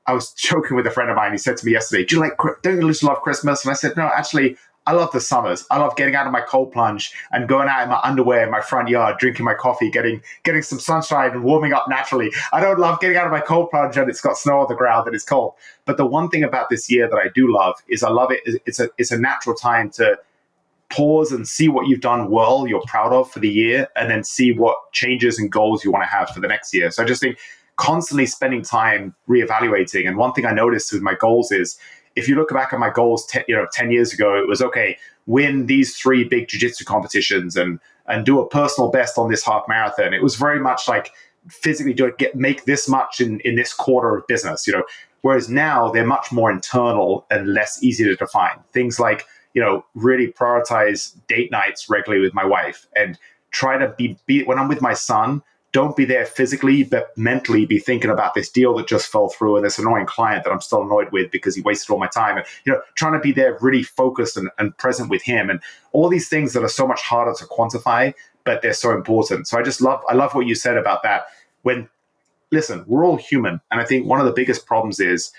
I was joking with a friend of mine. He said to me yesterday, don't you just love Christmas? And I said, no, actually, I love the summers. I love getting out of my cold plunge and going out in my underwear in my front yard, drinking my coffee, getting some sunshine and warming up naturally. I don't love getting out of my cold plunge and it's got snow on the ground and it's cold. But the one thing about this year that I do love is I love it. It's a natural time to pause and see what you've done well, you're proud of for the year, and then see what changes and goals you want to have for the next year. So I just think constantly spending time reevaluating. And one thing I noticed with my goals is, if you look back at my goals 10 years ago, it was, okay, win these 3 big jiu-jitsu competitions and do a personal best on this half marathon. It was very much like physically make this much in this quarter of business, whereas now they're much more internal and less easy to define. Things like, really prioritize date nights regularly with my wife and try to be when I'm with my son, don't be there physically, but mentally be thinking about this deal that just fell through and this annoying client that I'm still annoyed with because he wasted all my time. And, trying to be there really focused and present with him, and all these things that are so much harder to quantify, but they're so important. So I love what you said about that. Listen, we're all human. And I think one of the biggest problems is,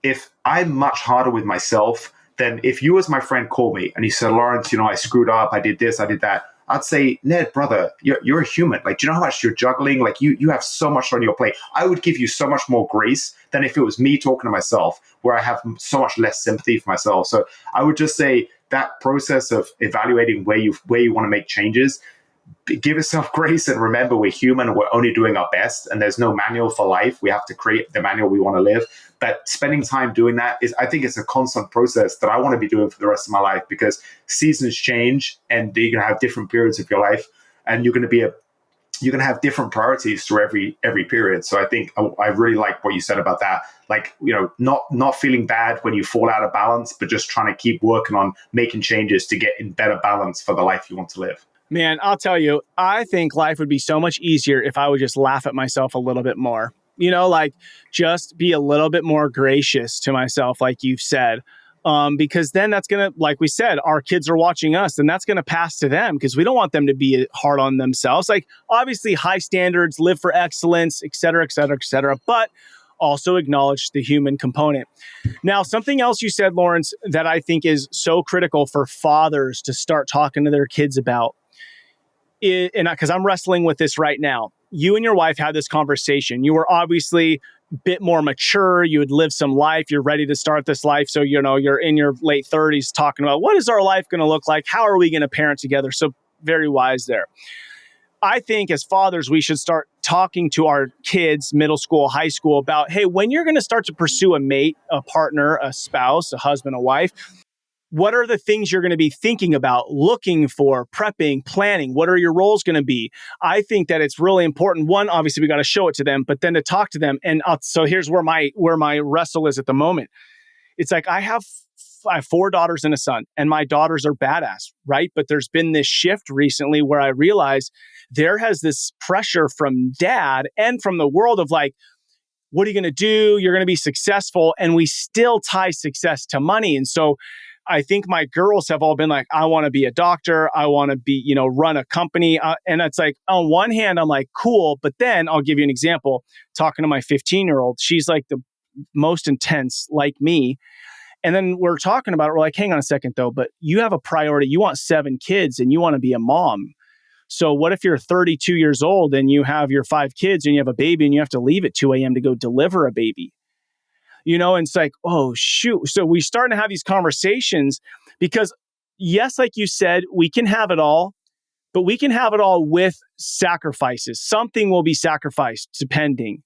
if I'm much harder with myself, then if you as my friend called me and you said, Lawrence, I screwed up, I did this, I did that, I'd say, Ned, brother, you're a human. Like, do you know how much you're juggling? Like, you have so much on your plate. I would give you so much more grace than if it was me talking to myself, where I have so much less sympathy for myself. So I would just say that process of evaluating where you want to make changes, give yourself grace and remember we're human and we're only doing our best, and there's no manual for life. We have to create the manual we want to live. But spending time doing that I think it's a constant process that I want to be doing for the rest of my life, because seasons change and you're going to have different periods of your life, and you're going to have different priorities through every period. So I think I really like what you said about that. Like, not feeling bad when you fall out of balance, but just trying to keep working on making changes to get in better balance for the life you want to live. Man, I'll tell you, I think life would be so much easier if I would just laugh at myself a little bit more. Like, just be a little bit more gracious to myself, like you've said. Because then that's going to, like we said, our kids are watching us, and that's going to pass to them, because we don't want them to be hard on themselves. Like, obviously, high standards, live for excellence, et cetera, et cetera, et cetera. But also acknowledge the human component. Now, something else you said, Lawrence, that I think is so critical for fathers to start talking to their kids about, and because I'm wrestling with this right now. You and your wife had this conversation. You were obviously a bit more mature. You had lived some life. You're ready to start this life. So, you're in your late 30s talking about what is our life going to look like? How are we going to parent together? So very wise there. I think as fathers, we should start talking to our kids, middle school, high school, about, hey, when you're going to start to pursue a mate, a partner, a spouse, a husband, a wife, what are the things you're going to be thinking about, looking for, prepping, planning? What are your roles going to be? I think that it's really important. One, obviously, we got to show it to them, but then to talk to them. And so here's where my wrestle is at the moment. It's like I have 4 daughters and a son, and my daughters are badass, right? But there's been this shift recently where I realize there has this pressure from dad and from the world of like, what are you going to do? You're going to be successful. And we still tie success to money. And so I think my girls have all been like, I want to be a doctor. I want to be, run a company. And it's like, on one hand, I'm like, cool. But then I'll give you an example. Talking to my 15-year-old, she's like the most intense, like me. And then we're talking about it. We're like, hang on a second, though. But you have a priority. You want 7 kids and you want to be a mom. So what if you're 32 years old and you have your 5 kids and you have a baby and you have to leave at 2 a.m. to go deliver a baby? And it's like, oh, shoot. So we start to have these conversations because, yes, like you said, we can have it all, but we can have it all with sacrifices. Something will be sacrificed depending.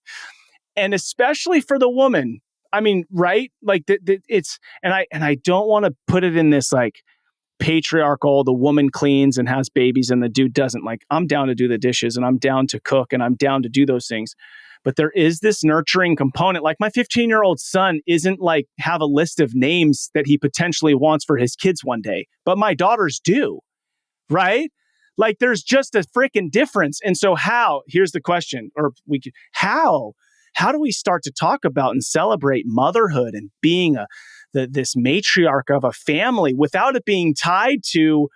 And especially for the woman. I mean, right? Like it's, and I don't want to put it in this like patriarchal, the woman cleans and has babies and the dude doesn't. Like, I'm down to do the dishes and I'm down to cook and I'm down to do those things. But there is this nurturing component. Like my 15-year-old son isn't like have a list of names that he potentially wants for his kids one day, but my daughters do, right? Like there's just a freaking difference. And so here's the question, how do we start to talk about and celebrate motherhood and being this matriarch of a family without it being tied to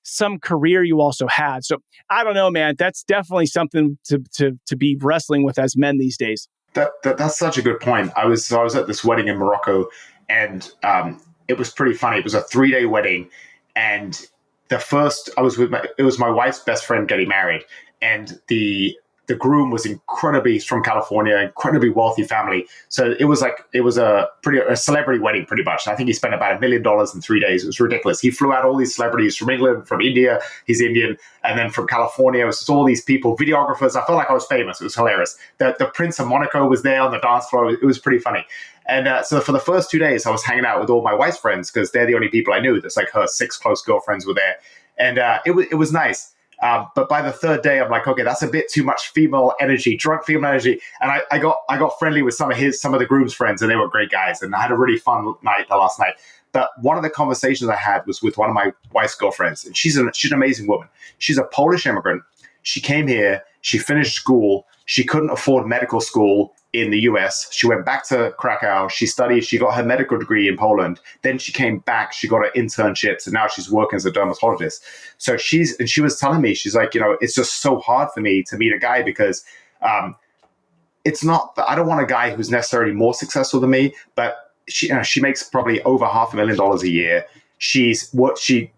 some career you also had? So I don't know, man. That's definitely something to be wrestling with as men these days. That's such a good point. I was at this wedding in Morocco, and it was pretty funny. It was a 3-day wedding, and it was my wife's best friend getting married, and the groom was incredibly from California, incredibly wealthy family. So it was a celebrity wedding pretty much. I think he spent about $1 million in 3 days. It was ridiculous. He flew out all these celebrities from England, from India, he's Indian, and then from California. It was just all these people, videographers. I felt like I was famous. It was hilarious. The Prince of Monaco was there on the dance floor. It was pretty funny. And so for the first 2 days, I was hanging out with all my wife's friends because they're the only people I knew. There's like her 6 close girlfriends were there. And it was nice. But by the 3rd day, I'm like, okay, that's a bit too much female energy, drunk female energy. And I got friendly with some of the groom's friends, and they were great guys. And I had a really fun night the last night. But one of the conversations I had was with one of my wife's girlfriends, and she's an amazing woman. She's a Polish immigrant. She came here. She finished school. She couldn't afford medical school in the US. She went back to Krakow. She studied. She got her medical degree in Poland. Then she came back. She got her internships, and now she's working as a dermatologist. So she was telling me, she's like, it's just so hard for me to meet a guy because it's not that I don't want a guy who's necessarily more successful than me, but she makes probably over $500,000 a year. She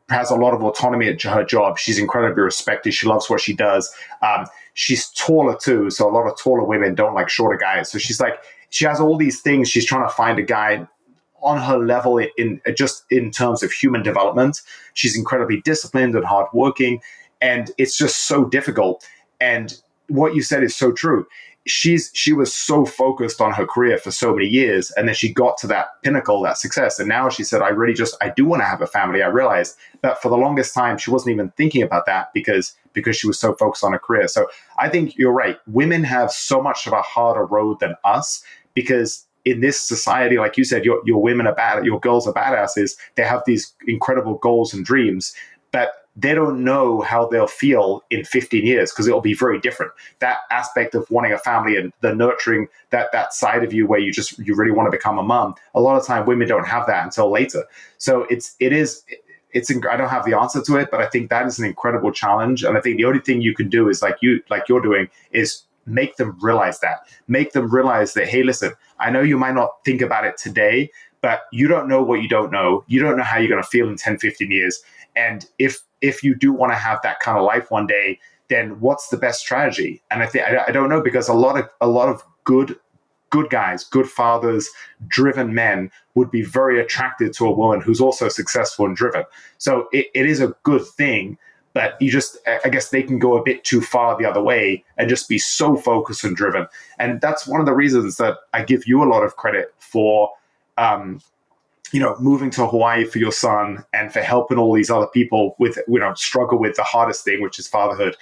has a lot of autonomy at her job. She's incredibly respected. She loves what she does. She's taller too, so a lot of taller women don't like shorter guys. So she has all these things. She's trying to find a guy on her level in terms of human development. She's incredibly disciplined and hardworking, and it's just so difficult. And what you said is so true. She was so focused on her career for so many years, and then she got to that pinnacle, that success. And now she said, I do want to have a family. I realized that for the longest time, she wasn't even thinking about that because she was so focused on her career. So I think you're right. Women have so much of a harder road than us because in this society, like you said, your women are bad, your girls are badasses. They have these incredible goals and dreams, but they don't know how they'll feel in 15 years because it'll be very different. That aspect of wanting a family and the nurturing, that side of you where you really want to become a mom, a lot of time women don't have that until later. So I don't have the answer to it, but I think that is an incredible challenge. And I think the only thing you can do is like you're doing is make them realize that. Make them realize that, hey, listen, I know you might not think about it today, but you don't know what you don't know. You don't know how you're going to feel in 10, 15 years. And if you do want to have that kind of life one day, then what's the best strategy? And I don't know, because a lot of good guys, good fathers, driven men would be very attracted to a woman who's also successful and driven. So it is a good thing, but I guess they can go a bit too far the other way and just be so focused and driven. And that's one of the reasons that I give you a lot of credit for, moving to Hawaii for your son and for helping all these other people with, struggle with the hardest thing, which is fatherhood.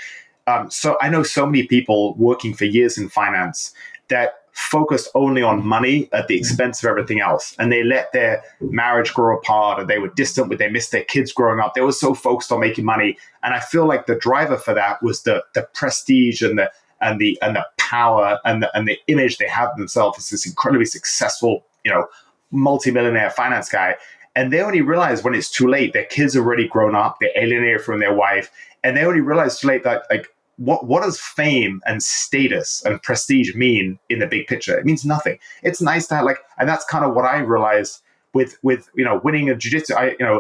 So I know so many people working for years in finance that focused only on money at the expense of everything else. And they let their marriage grow apart, and they were distant when they missed their kids growing up. They were so focused on making money. And I feel like the driver for that was the prestige and the power and the image they have themselves as this incredibly successful, multimillionaire finance guy. And they only realize when it's too late. Their kids are already grown up, they're alienated from their wife, and they only realize too late that, like, what does fame and status and prestige mean in the big picture? It means nothing. It's nice to have, and that's kind of what I realized with winning a jiu-jitsu.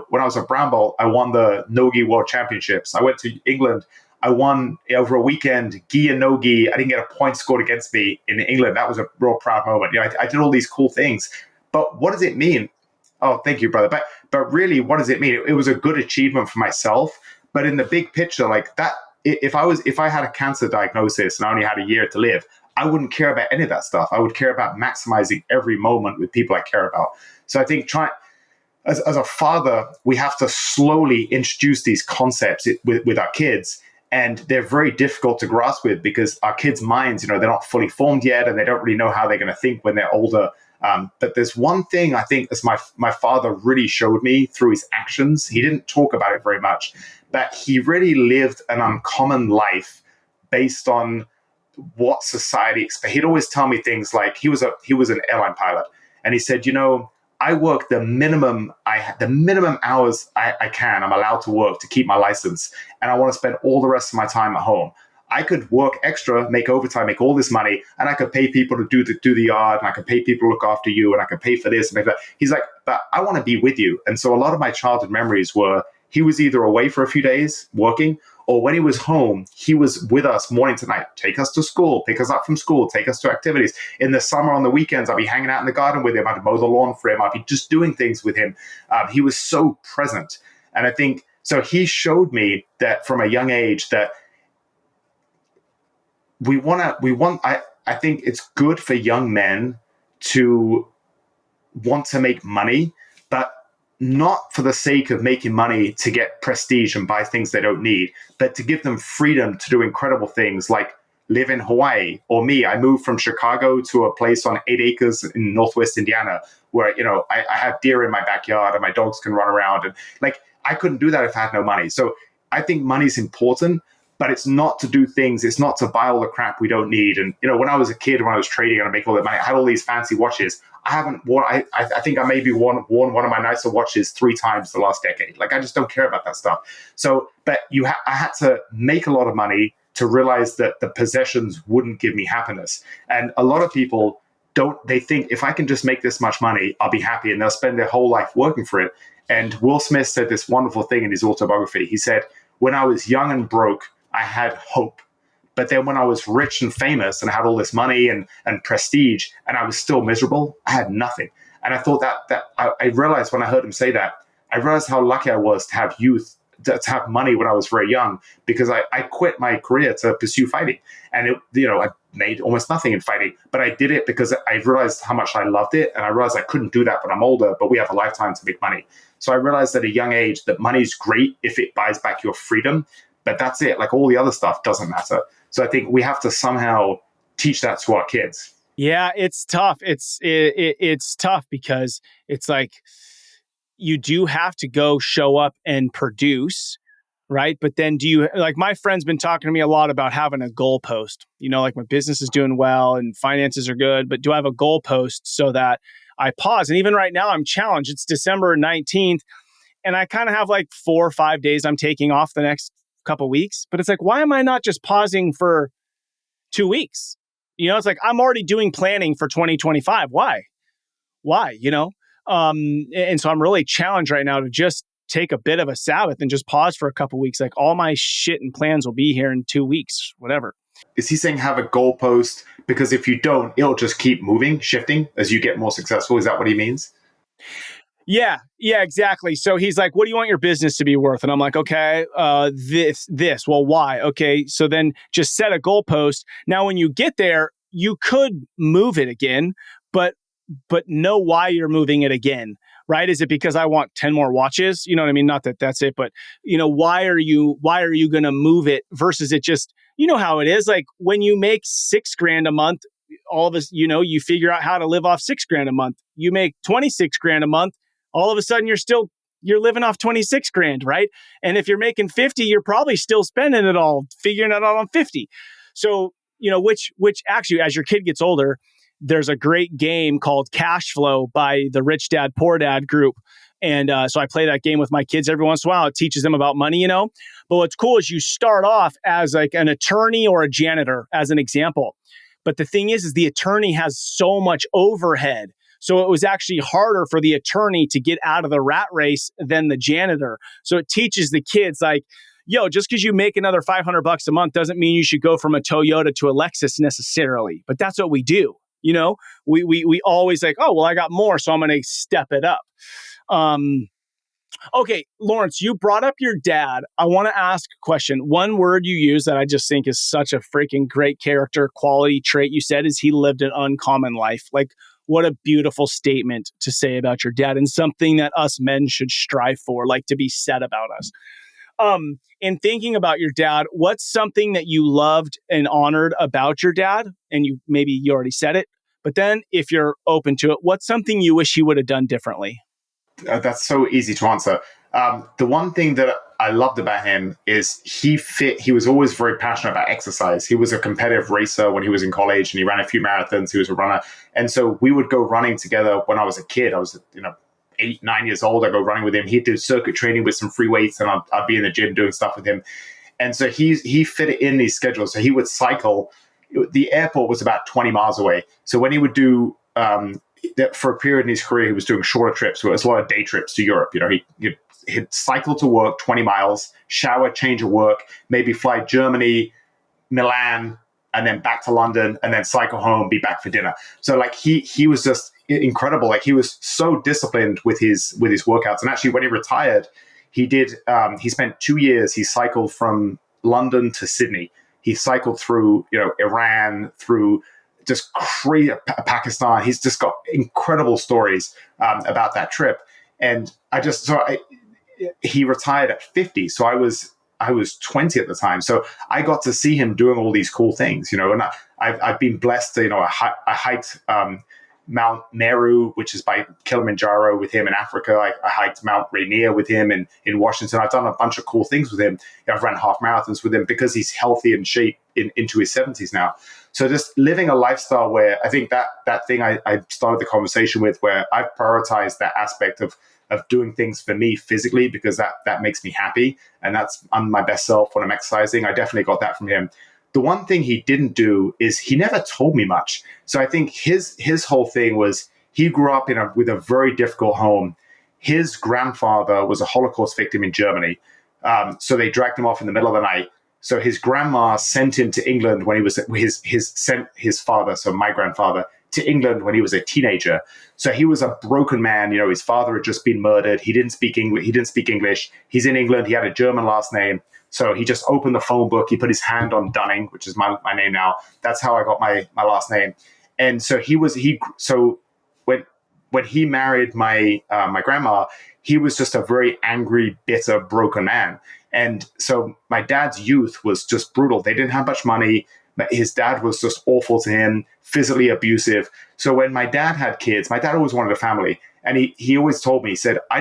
When I was a brown belt, I won the no-gi world championships. I went to England. I won over a weekend, gi and no gi. I didn't get a point scored against me in England. That was a real proud moment. I did all these cool things. But what does it mean? Oh, thank you, brother. But really, what does it mean? It was a good achievement for myself. But in the big picture, like that, if I had a cancer diagnosis and I only had a year to live, I wouldn't care about any of that stuff. I would care about maximizing every moment with people I care about. So I think as a father, we have to slowly introduce these concepts with our kids. And they're very difficult to grasp with, because our kids' minds, they're not fully formed yet, and they don't really know how they're going to think when they're older. But there's one thing I think, as my father really showed me through his actions. He didn't talk about it very much, but he really lived an uncommon life based on what society expects. He'd always tell me things like, he was an airline pilot, and he said, I work the minimum hours I'm allowed to work to keep my license, and I want to spend all the rest of my time at home. I could work extra, make overtime, make all this money, and I could pay people to do the yard, and I could pay people to look after you, and I could pay for this and that. He's like, but I want to be with you. And so a lot of my childhood memories were, he was either away for a few days working, or when he was home, he was with us morning to night. Take us to school, pick us up from school, take us to activities. In the summer, on the weekends, I'd be hanging out in the garden with him. I'd mow the lawn for him. I'd be just doing things with him. He was so present. And I think, so he showed me that from a young age that I think it's good for young men to want to make money, but not for the sake of making money to get prestige and buy things they don't need, but to give them freedom to do incredible things like live in Hawaii. Or me, I moved from Chicago to a place on 8 acres in Northwest Indiana where, I have deer in my backyard and my dogs can run around. And I couldn't do that if I had no money. So I think money's important, but it's not to do things. It's not to buy all the crap we don't need. And, when I was a kid, when I was trading and I make all that money, I had all these fancy watches. I haven't worn, I think I maybe worn one of my nicer watches 3 times the last decade. I just don't care about that stuff. So, but I had to make a lot of money to realize that the possessions wouldn't give me happiness. And a lot of people they think, if I can just make this much money, I'll be happy. And they'll spend their whole life working for it. And Will Smith said this wonderful thing in his autobiography. He said, when I was young and broke, I had hope. But then when I was rich and famous and had all this money and prestige, and I was still miserable, I had nothing. And I thought that I realized when I heard him say that, I realized how lucky I was to have youth, to have money when I was very young, because I quit my career to pursue fighting. And I made almost nothing in fighting, but I did it because I realized how much I loved it. And I realized I couldn't do that when I'm older, but we have a lifetime to make money. So I realized at a young age that money's great if it buys back your freedom, but that's it. All the other stuff doesn't matter. So I think we have to somehow teach that to our kids. Yeah, it's tough. It's tough because it's like you do have to go show up and produce, right? But then my friend's been talking to me a lot about having a goalpost. My business is doing well and finances are good, but do I have a goalpost so that I pause? And even right now I'm challenged. It's December 19th and I kind of have 4 or 5 days I'm taking off the next couple weeks, but it's why am I not just pausing for 2 weeks. It's like, I'm already doing planning for 2025. Why? And so I'm really challenged right now to just take a bit of a Sabbath and just pause for a couple weeks. Like, all my shit and plans will be here in 2 weeks, whatever. Is he saying have a goalpost? Because if you don't, it'll just keep moving, shifting as you get more successful. Is that what he means? Yeah, exactly. So he's like, what do you want your business to be worth? And I'm like, okay, this. Well, why? Okay, so then just set a goalpost. Now, when you get there, you could move it again, but know why you're moving it again, right? Is it because I want 10 more watches? You know what I mean? Not that that's it, but why are you going to move it versus it just, how it is. Like, when you make $6,000 a month, all of us, you figure out how to live off $6,000 a month. You make $26,000 a month. All of a sudden you're living off 26,000, right? And if you're making 50, you're probably still spending it all, figuring it out on 50. So, which actually, as your kid gets older, there's a great game called Cash Flow by the Rich Dad, Poor Dad group. And so I play that game with my kids every once in a while. It teaches them about money, But what's cool is you start off as like an attorney or a janitor, as an example. But the thing is the attorney has so much overhead. So it was actually harder for the attorney to get out of the rat race than the janitor. So it teaches the kids like, just because you make another $500 a month doesn't mean you should go from a Toyota to a Lexus necessarily. But that's what we do. We always like, oh, well, I got more, so I'm going to step it up. Okay, Lawrence, you brought up your dad. I want to ask a question. One word you use that I just think is such a freaking great character quality trait you said is he lived an uncommon life. Like, what a beautiful statement to say about your dad, and something that us men should strive for, like to be said about us. In thinking about your dad, what's something that you loved and honored about your dad? And maybe you already said it, but then if you're open to it, what's something you wish he would have done differently? That's so easy to answer. The one thing that I loved about him is he was always very passionate about exercise. He was a competitive racer when he was in college, and he ran a few marathons. He was a runner. And so we would go running together when I was a kid. I was, 8, 9 years old. I'd go running with him. He'd do circuit training with some free weights, and I'd be in the gym doing stuff with him. And so he fit it in these schedules. So he would cycle. The airport was about 20 miles away. So when he would do, for a period in his career, he was doing shorter trips. So it was a lot of day trips to Europe. He'd cycle to work 20 miles, shower, change of work, maybe fly Germany, Milan, and then back to London, and then cycle home, be back for dinner. So like he was just incredible. Like, he was so disciplined with his workouts. And actually, when he retired, he spent 2 years. He cycled from London to Sydney. He cycled through Iran, through just crazy Pakistan. He's just got incredible stories about that trip. And he retired at 50. So I was 20 at the time. So I got to see him doing all these cool things, and I've been blessed to, I hiked Mount Meru, which is by Kilimanjaro, with him in Africa. I hiked Mount Rainier with him in Washington. I've done a bunch of cool things with him. I've run half marathons with him because he's healthy and shape into his 70s now. So just living a lifestyle where I think that thing I started the conversation with, where I've prioritized that aspect of doing things for me physically, because that makes me happy. And I'm my best self when I'm exercising. I definitely got that from him. The one thing he didn't do is he never told me much. So I think his whole thing was he grew up with a very difficult home. His grandfather was a Holocaust victim in Germany. So they dragged him off in the middle of the night. So his grandma sent him to England when he was sent his father, so my grandfather, to England when he was a teenager. So he was a broken man. His father had just been murdered. He didn't speak English. He's in England. He had a German last name. So he just opened the phone book. He put his hand on Dunning, which is my name now. That's how I got my last name. And so when he married my grandma, he was just a very angry, bitter, broken man. And so my dad's youth was just brutal. They didn't have much money. His dad was just awful to him, physically abusive. So when my dad had kids, my dad always wanted a family. And he always told me, he said, I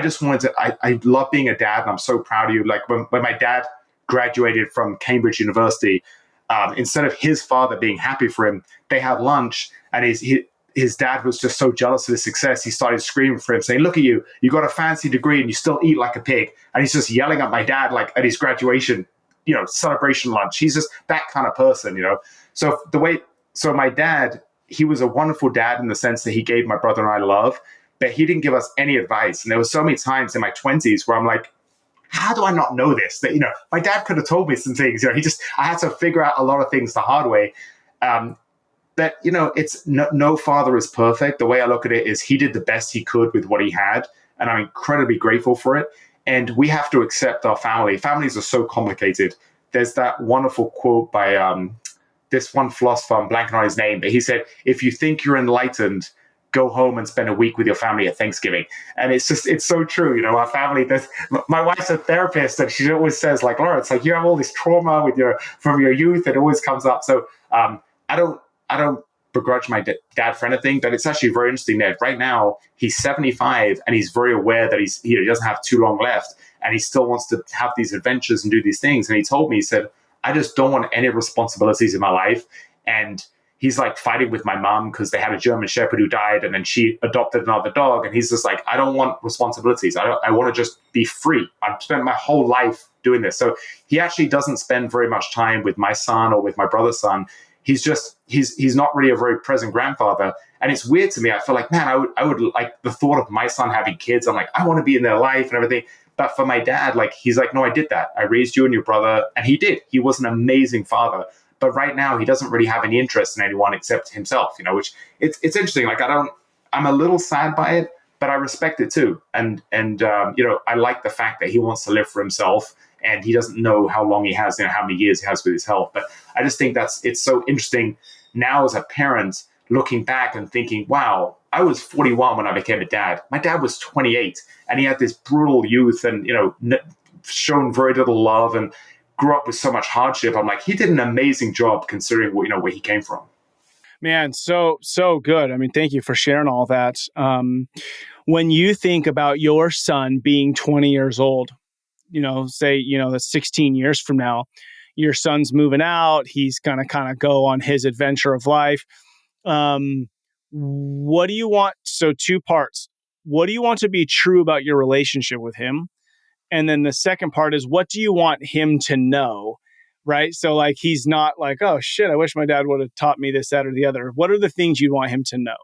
love being a dad, and I'm so proud of you. Like when my dad graduated from Cambridge University, instead of his father being happy for him, they had lunch, and his dad was just so jealous of his success. He started screaming for him, saying, "Look at you! You got a fancy degree, and you still eat like a pig." And he's just yelling at my dad, like at his graduation, celebration lunch. He's just that kind of person. So my dad, he was a wonderful dad in the sense that he gave my brother and I love, but he didn't give us any advice. And there were so many times in my 20s where I'm like, how do I not know this? That, my dad could have told me some things. I had to figure out a lot of things the hard way. But it's no father is perfect. The way I look at it is he did the best he could with what he had, and I'm incredibly grateful for it. And we have to accept our family. Families are so complicated. There's that wonderful quote by this one philosopher, I'm blanking on his name, but he said, if you think you're enlightened, go home and spend a week with your family at Thanksgiving. And it's so true. Our family, my wife's a therapist, and she always says, like, Laura, it's like you have all this trauma from your youth. It always comes up. So I don't begrudge my dad for anything, but it's actually very interesting that right now he's 75 and he's very aware that he doesn't have too long left, and he still wants to have these adventures and do these things. And he told me, he said, I just don't want any responsibilities in my life. And he's like fighting with my mom because they had a German Shepherd who died, and then she adopted another dog. And he's just like, I don't want responsibilities. I want to just be free. I've spent my whole life doing this. So he actually doesn't spend very much time with my son or with my brother's son. He's not really a very present grandfather. And it's weird to me. I feel like, man, I would like the thought of my son having kids. I'm like, I want to be in their life and everything. But for my dad, like, he's like, no, I did that. I raised you and your brother. And he did. He was an amazing father. But right now he doesn't really have any interest in anyone except himself, which it's interesting. Like, I'm a little sad by it, but I respect it too. And I like the fact that he wants to live for himself, and he doesn't know how long he has, how many years he has with his health. But I just think it's so interesting now as a parent looking back and thinking, wow, I was 41 when I became a dad. My dad was 28, and he had this brutal youth and, shown very little love and grew up with so much hardship. I'm like, he did an amazing job considering where he came from. Man, so good. I mean, thank you for sharing all that. When you think about your son being 20 years old, say, that's 16 years from now, your son's moving out, he's going to kind of go on his adventure of life. What do you want? So 2 parts. What do you want to be true about your relationship with him? And then the second part is, what do you want him to know? Right. So like, he's not like, oh shit, I wish my dad would have taught me this, that, or the other. What are the things you want him to know?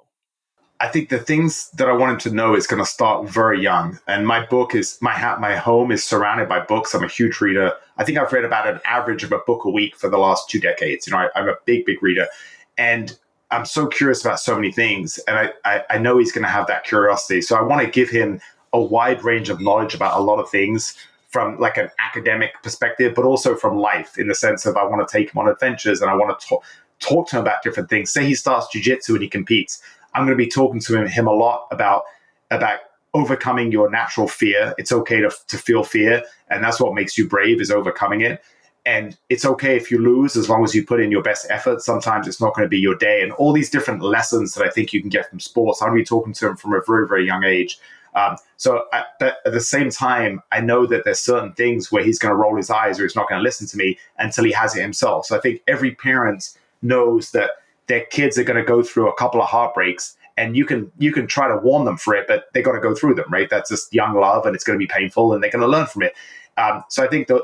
I think the things that I want him to know is going to start very young. And my book is, my home is surrounded by books. I'm a huge reader. I think I've read about an average of a book a week for the last 2 decades. I'm a big reader. And I'm so curious about so many things. And I know he's going to have that curiosity. So I want to give him a wide range of knowledge about a lot of things, from like an academic perspective, but also from life, in the sense of I want to take him on adventures, and I want to talk to him about different things. Say he starts jiu-jitsu and he competes. I'm going to be talking to him a lot about overcoming your natural fear. It's okay to feel fear. And that's what makes you brave, is overcoming it. And it's okay if you lose, as long as you put in your best effort. Sometimes it's not going to be your day. And all these different lessons that I think you can get from sports, I'm going to be talking to him from a very, very young age. But at the same time, I know that there's certain things where he's going to roll his eyes or he's not going to listen to me until he has it himself. So I think every parent knows that their kids are going to go through a couple of heartbreaks, and you can try to warn them for it, but they got to go through them, right? That's just young love, and it's going to be painful, and they're going to learn from it. So I think that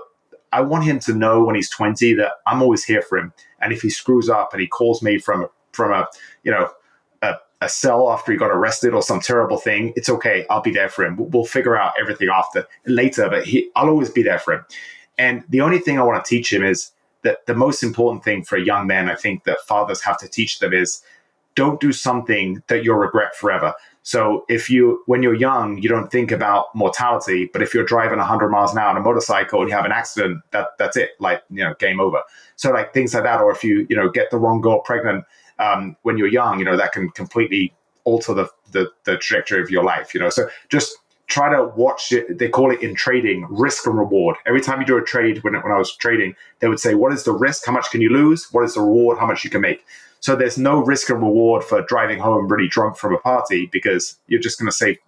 I want him to know when he's 20 that I'm always here for him. And if he screws up and he calls me from a cell after he got arrested or some terrible thing, it's okay. I'll be there for him. We'll figure out everything later, but I'll always be there for him. And the only thing I want to teach him is that the most important thing for a young man, I think, that fathers have to teach them is, don't do something that you'll regret forever. So when you're young, you don't think about mortality, but if you're driving 100 miles an hour on a motorcycle and you have an accident, that's it, like, game over. So like things like that, or if you get the wrong girl pregnant when you're young, that can completely alter the trajectory of your life. So just try to watch it. They call it in trading risk and reward. Every time you do a trade, when I was trading, they would say, what is the risk? How much can you lose? What is the reward? How much you can make? So there's no risk and reward for driving home really drunk from a party, because you're just going to save,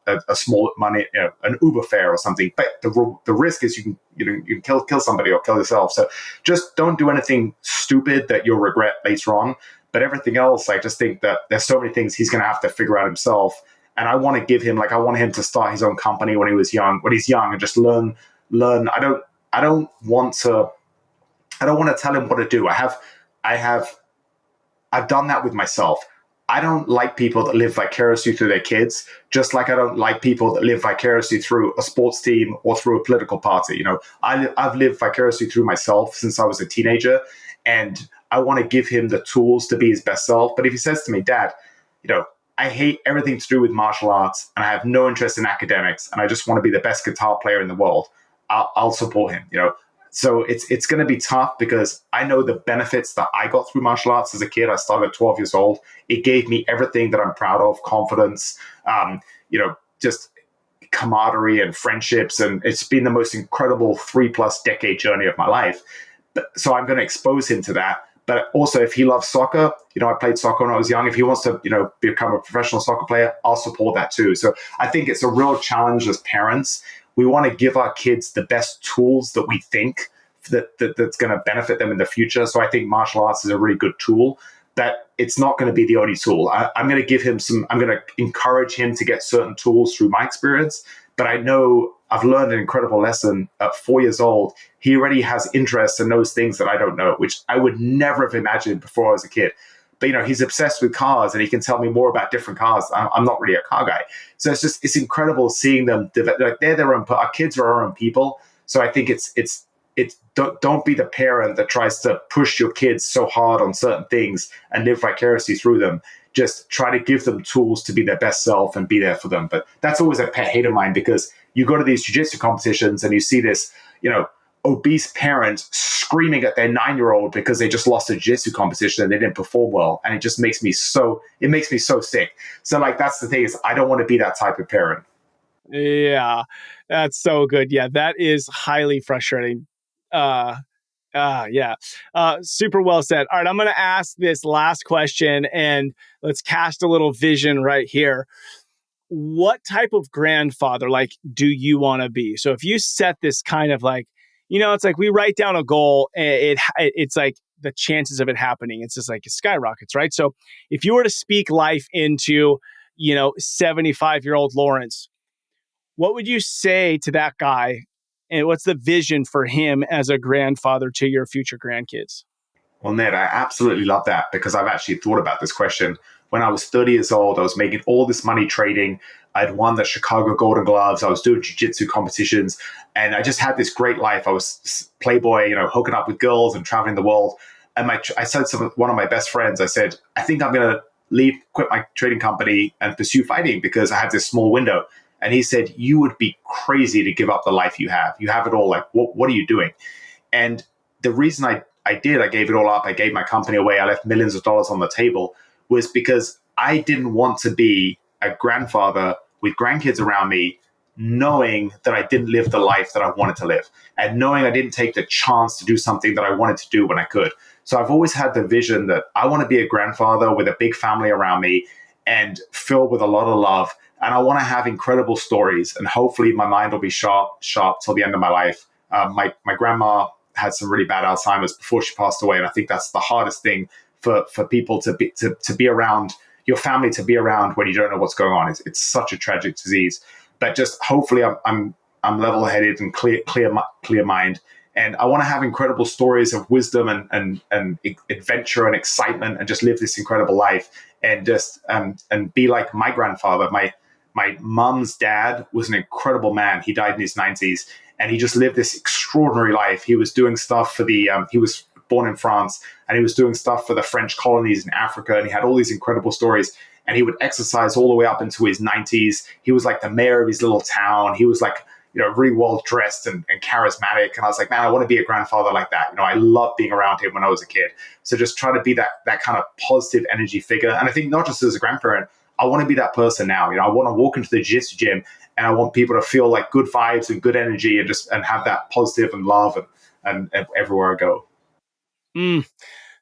a small money, an Uber fare or something. But the risk is you can kill somebody or kill yourself. So just don't do anything stupid that you'll regret later on. But everything else, I just think that there's so many things he's going to have to figure out himself. And I want to give him, I want him to start his own company when he's young, and just learn. I don't want to I don't want to tell him what to do. I have I've done that with myself. I don't like people that live vicariously through their kids, just like I don't like people that live vicariously through a sports team or through a political party. I've lived vicariously through myself since I was a teenager, and I want to give him the tools to be his best self. But if he says to me, Dad, you know, I hate everything to do with martial arts and I have no interest in academics and I just want to be the best guitar player in the world, I'll support him. So it's going to be tough because I know the benefits that I got through martial arts as a kid. I started at 12 years old. It gave me everything that I'm proud of: confidence, just camaraderie and friendships. And it's been the most incredible 3+ decade journey of my life. So I'm going to expose him to that. But also, if he loves soccer, I played soccer when I was young. If he wants to, become a professional soccer player, I'll support that too. So I think it's a real challenge as parents. We want to give our kids the best tools that we think that's going to benefit them in the future. So I think martial arts is a really good tool. That it's not going to be the only tool. I'm going to give him I'm going to encourage him to get certain tools through my experience. But I know I've learned an incredible lesson at 4 years old. He already has interests and knows things that I don't know, which I would never have imagined before I was a kid. But he's obsessed with cars, and he can tell me more about different cars. I'm not really a car guy, so it's incredible seeing them develop. Like they're their own. Our kids are our own people. So I think it's don't be the parent that tries to push your kids so hard on certain things and live vicariously through them. Just try to give them tools to be their best self and be there for them. But that's always a pet hate of mine, because you go to these jiu-jitsu competitions and you see this, obese parent screaming at their 9-year-old because they just lost a jiu-jitsu competition and they didn't perform well. And it makes me so sick. So that's the thing, is I don't want to be that type of parent. Yeah, that's so good. Yeah, that is highly frustrating. Uh, yeah. Super well said. All right, I'm going to ask this last question and let's cast a little vision right here. What type of grandfather, do you want to be? So if you set this kind of it's like we write down a goal and it's like the chances of it happening, it's just like it skyrockets, right? So if you were to speak life into, 75-year-old Lawrence, what would you say to that guy? And what's the vision for him as a grandfather to your future grandkids? Well, Ned, I absolutely love that, because I've actually thought about this question. When I was 30 years old, I was making all this money trading. I'd won the Chicago Golden Gloves. I was doing jiu-jitsu competitions, and I just had this great life. I was playboy, hooking up with girls and traveling the world. And I said to one of my best friends, I said, I think I'm going to quit my trading company and pursue fighting, because I have this small window. And he said, you would be crazy to give up the life you have. You have it all. Like, what are you doing? And the reason I gave it all up. I gave my company away. I left millions of dollars on the table, was because I didn't want to be a grandfather with grandkids around me, knowing that I didn't live the life that I wanted to live, and knowing I didn't take the chance to do something that I wanted to do when I could. So I've always had the vision that I want to be a grandfather with a big family around me and filled with a lot of love. And I want to have incredible stories, and hopefully my mind will be sharp till the end of my life. My grandma had some really bad Alzheimer's before she passed away, and I think that's the hardest thing for people to be around, your family to be around when you don't know what's going on. It's such a tragic disease. But just hopefully I'm level headed and clear mind, and I want to have incredible stories of wisdom and adventure and excitement, and just live this incredible life, and just and be like my grandfather. My mom's dad was an incredible man. He died in his 90s, and he just lived this extraordinary life. He was doing stuff for he was born in France, and he was doing stuff for the French colonies in Africa, and he had all these incredible stories. And he would exercise all the way up into his 90s. He was like the mayor of his little town. He was like, really well dressed and charismatic. And I was like, man, I want to be a grandfather like that. I loved being around him when I was a kid. So just try to be that kind of positive energy figure. And I think not just as a grandparent, I want to be that person now. I want to walk into the jiu-jitsu gym, and I want people to feel like good vibes and good energy, and have that positive and love and everywhere I go. Mm,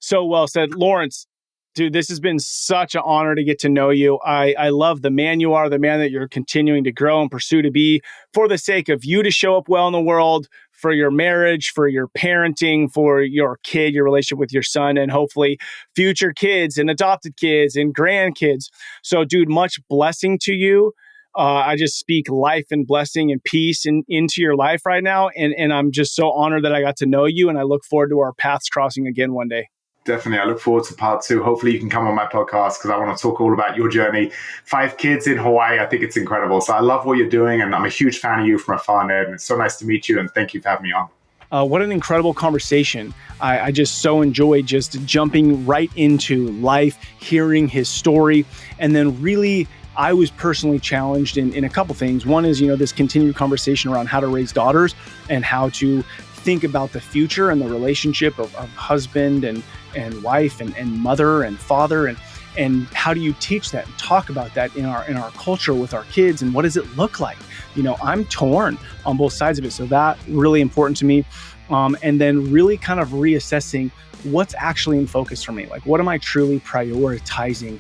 so well said, Lawrence. Dude, this has been such an honor to get to know you. I love the man you are, the man that you're continuing to grow and pursue to be, for the sake of you to show up well in the world, for your marriage, for your parenting, for your kid, your relationship with your son, and hopefully future kids and adopted kids and grandkids. So, dude, much blessing to you. I just speak life and blessing and peace into your life right now. And I'm just so honored that I got to know you. And I look forward to our paths crossing again one day. Definitely. I look forward to part 2. Hopefully you can come on my podcast because I want to talk all about your journey. 5 kids in Hawaii. I think it's incredible. So I love what you're doing, and I'm a huge fan of you from afar, Ned. And it's so nice to meet you, and thank you for having me on. What an incredible conversation. I just so enjoyed just jumping right into life, hearing his story, and then really I was personally challenged in a couple things. One is, this continued conversation around how to raise daughters and how to think about the future and the relationship of husband and wife and mother and father, and how do you teach that and talk about that in our culture with our kids, and what does it look like? I'm torn on both sides of it. So that really important to me. And then really kind of reassessing what's actually in focus for me. Like, what am I truly prioritizing?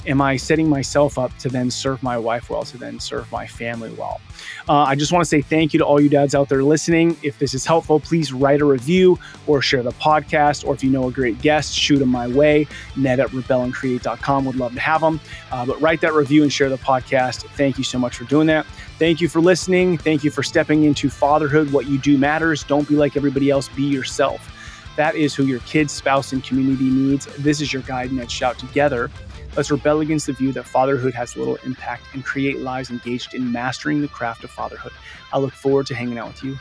Am I setting myself up to then serve my wife well, to then serve my family well? I just want to say thank you to all you dads out there listening. If this is helpful, please write a review or share the podcast. Or if you know a great guest, shoot them my way. Ned@rebellandcreate.com. Would love to have them. But write that review and share the podcast. Thank you so much for doing that. Thank you for listening. Thank you for stepping into fatherhood. What you do matters. Don't be like everybody else. Be yourself. That is who your kids, spouse, and community needs. This is your guide, Ned Shout. Together, let's rebel against the view that fatherhood has little impact and create lives engaged in mastering the craft of fatherhood. I look forward to hanging out with you.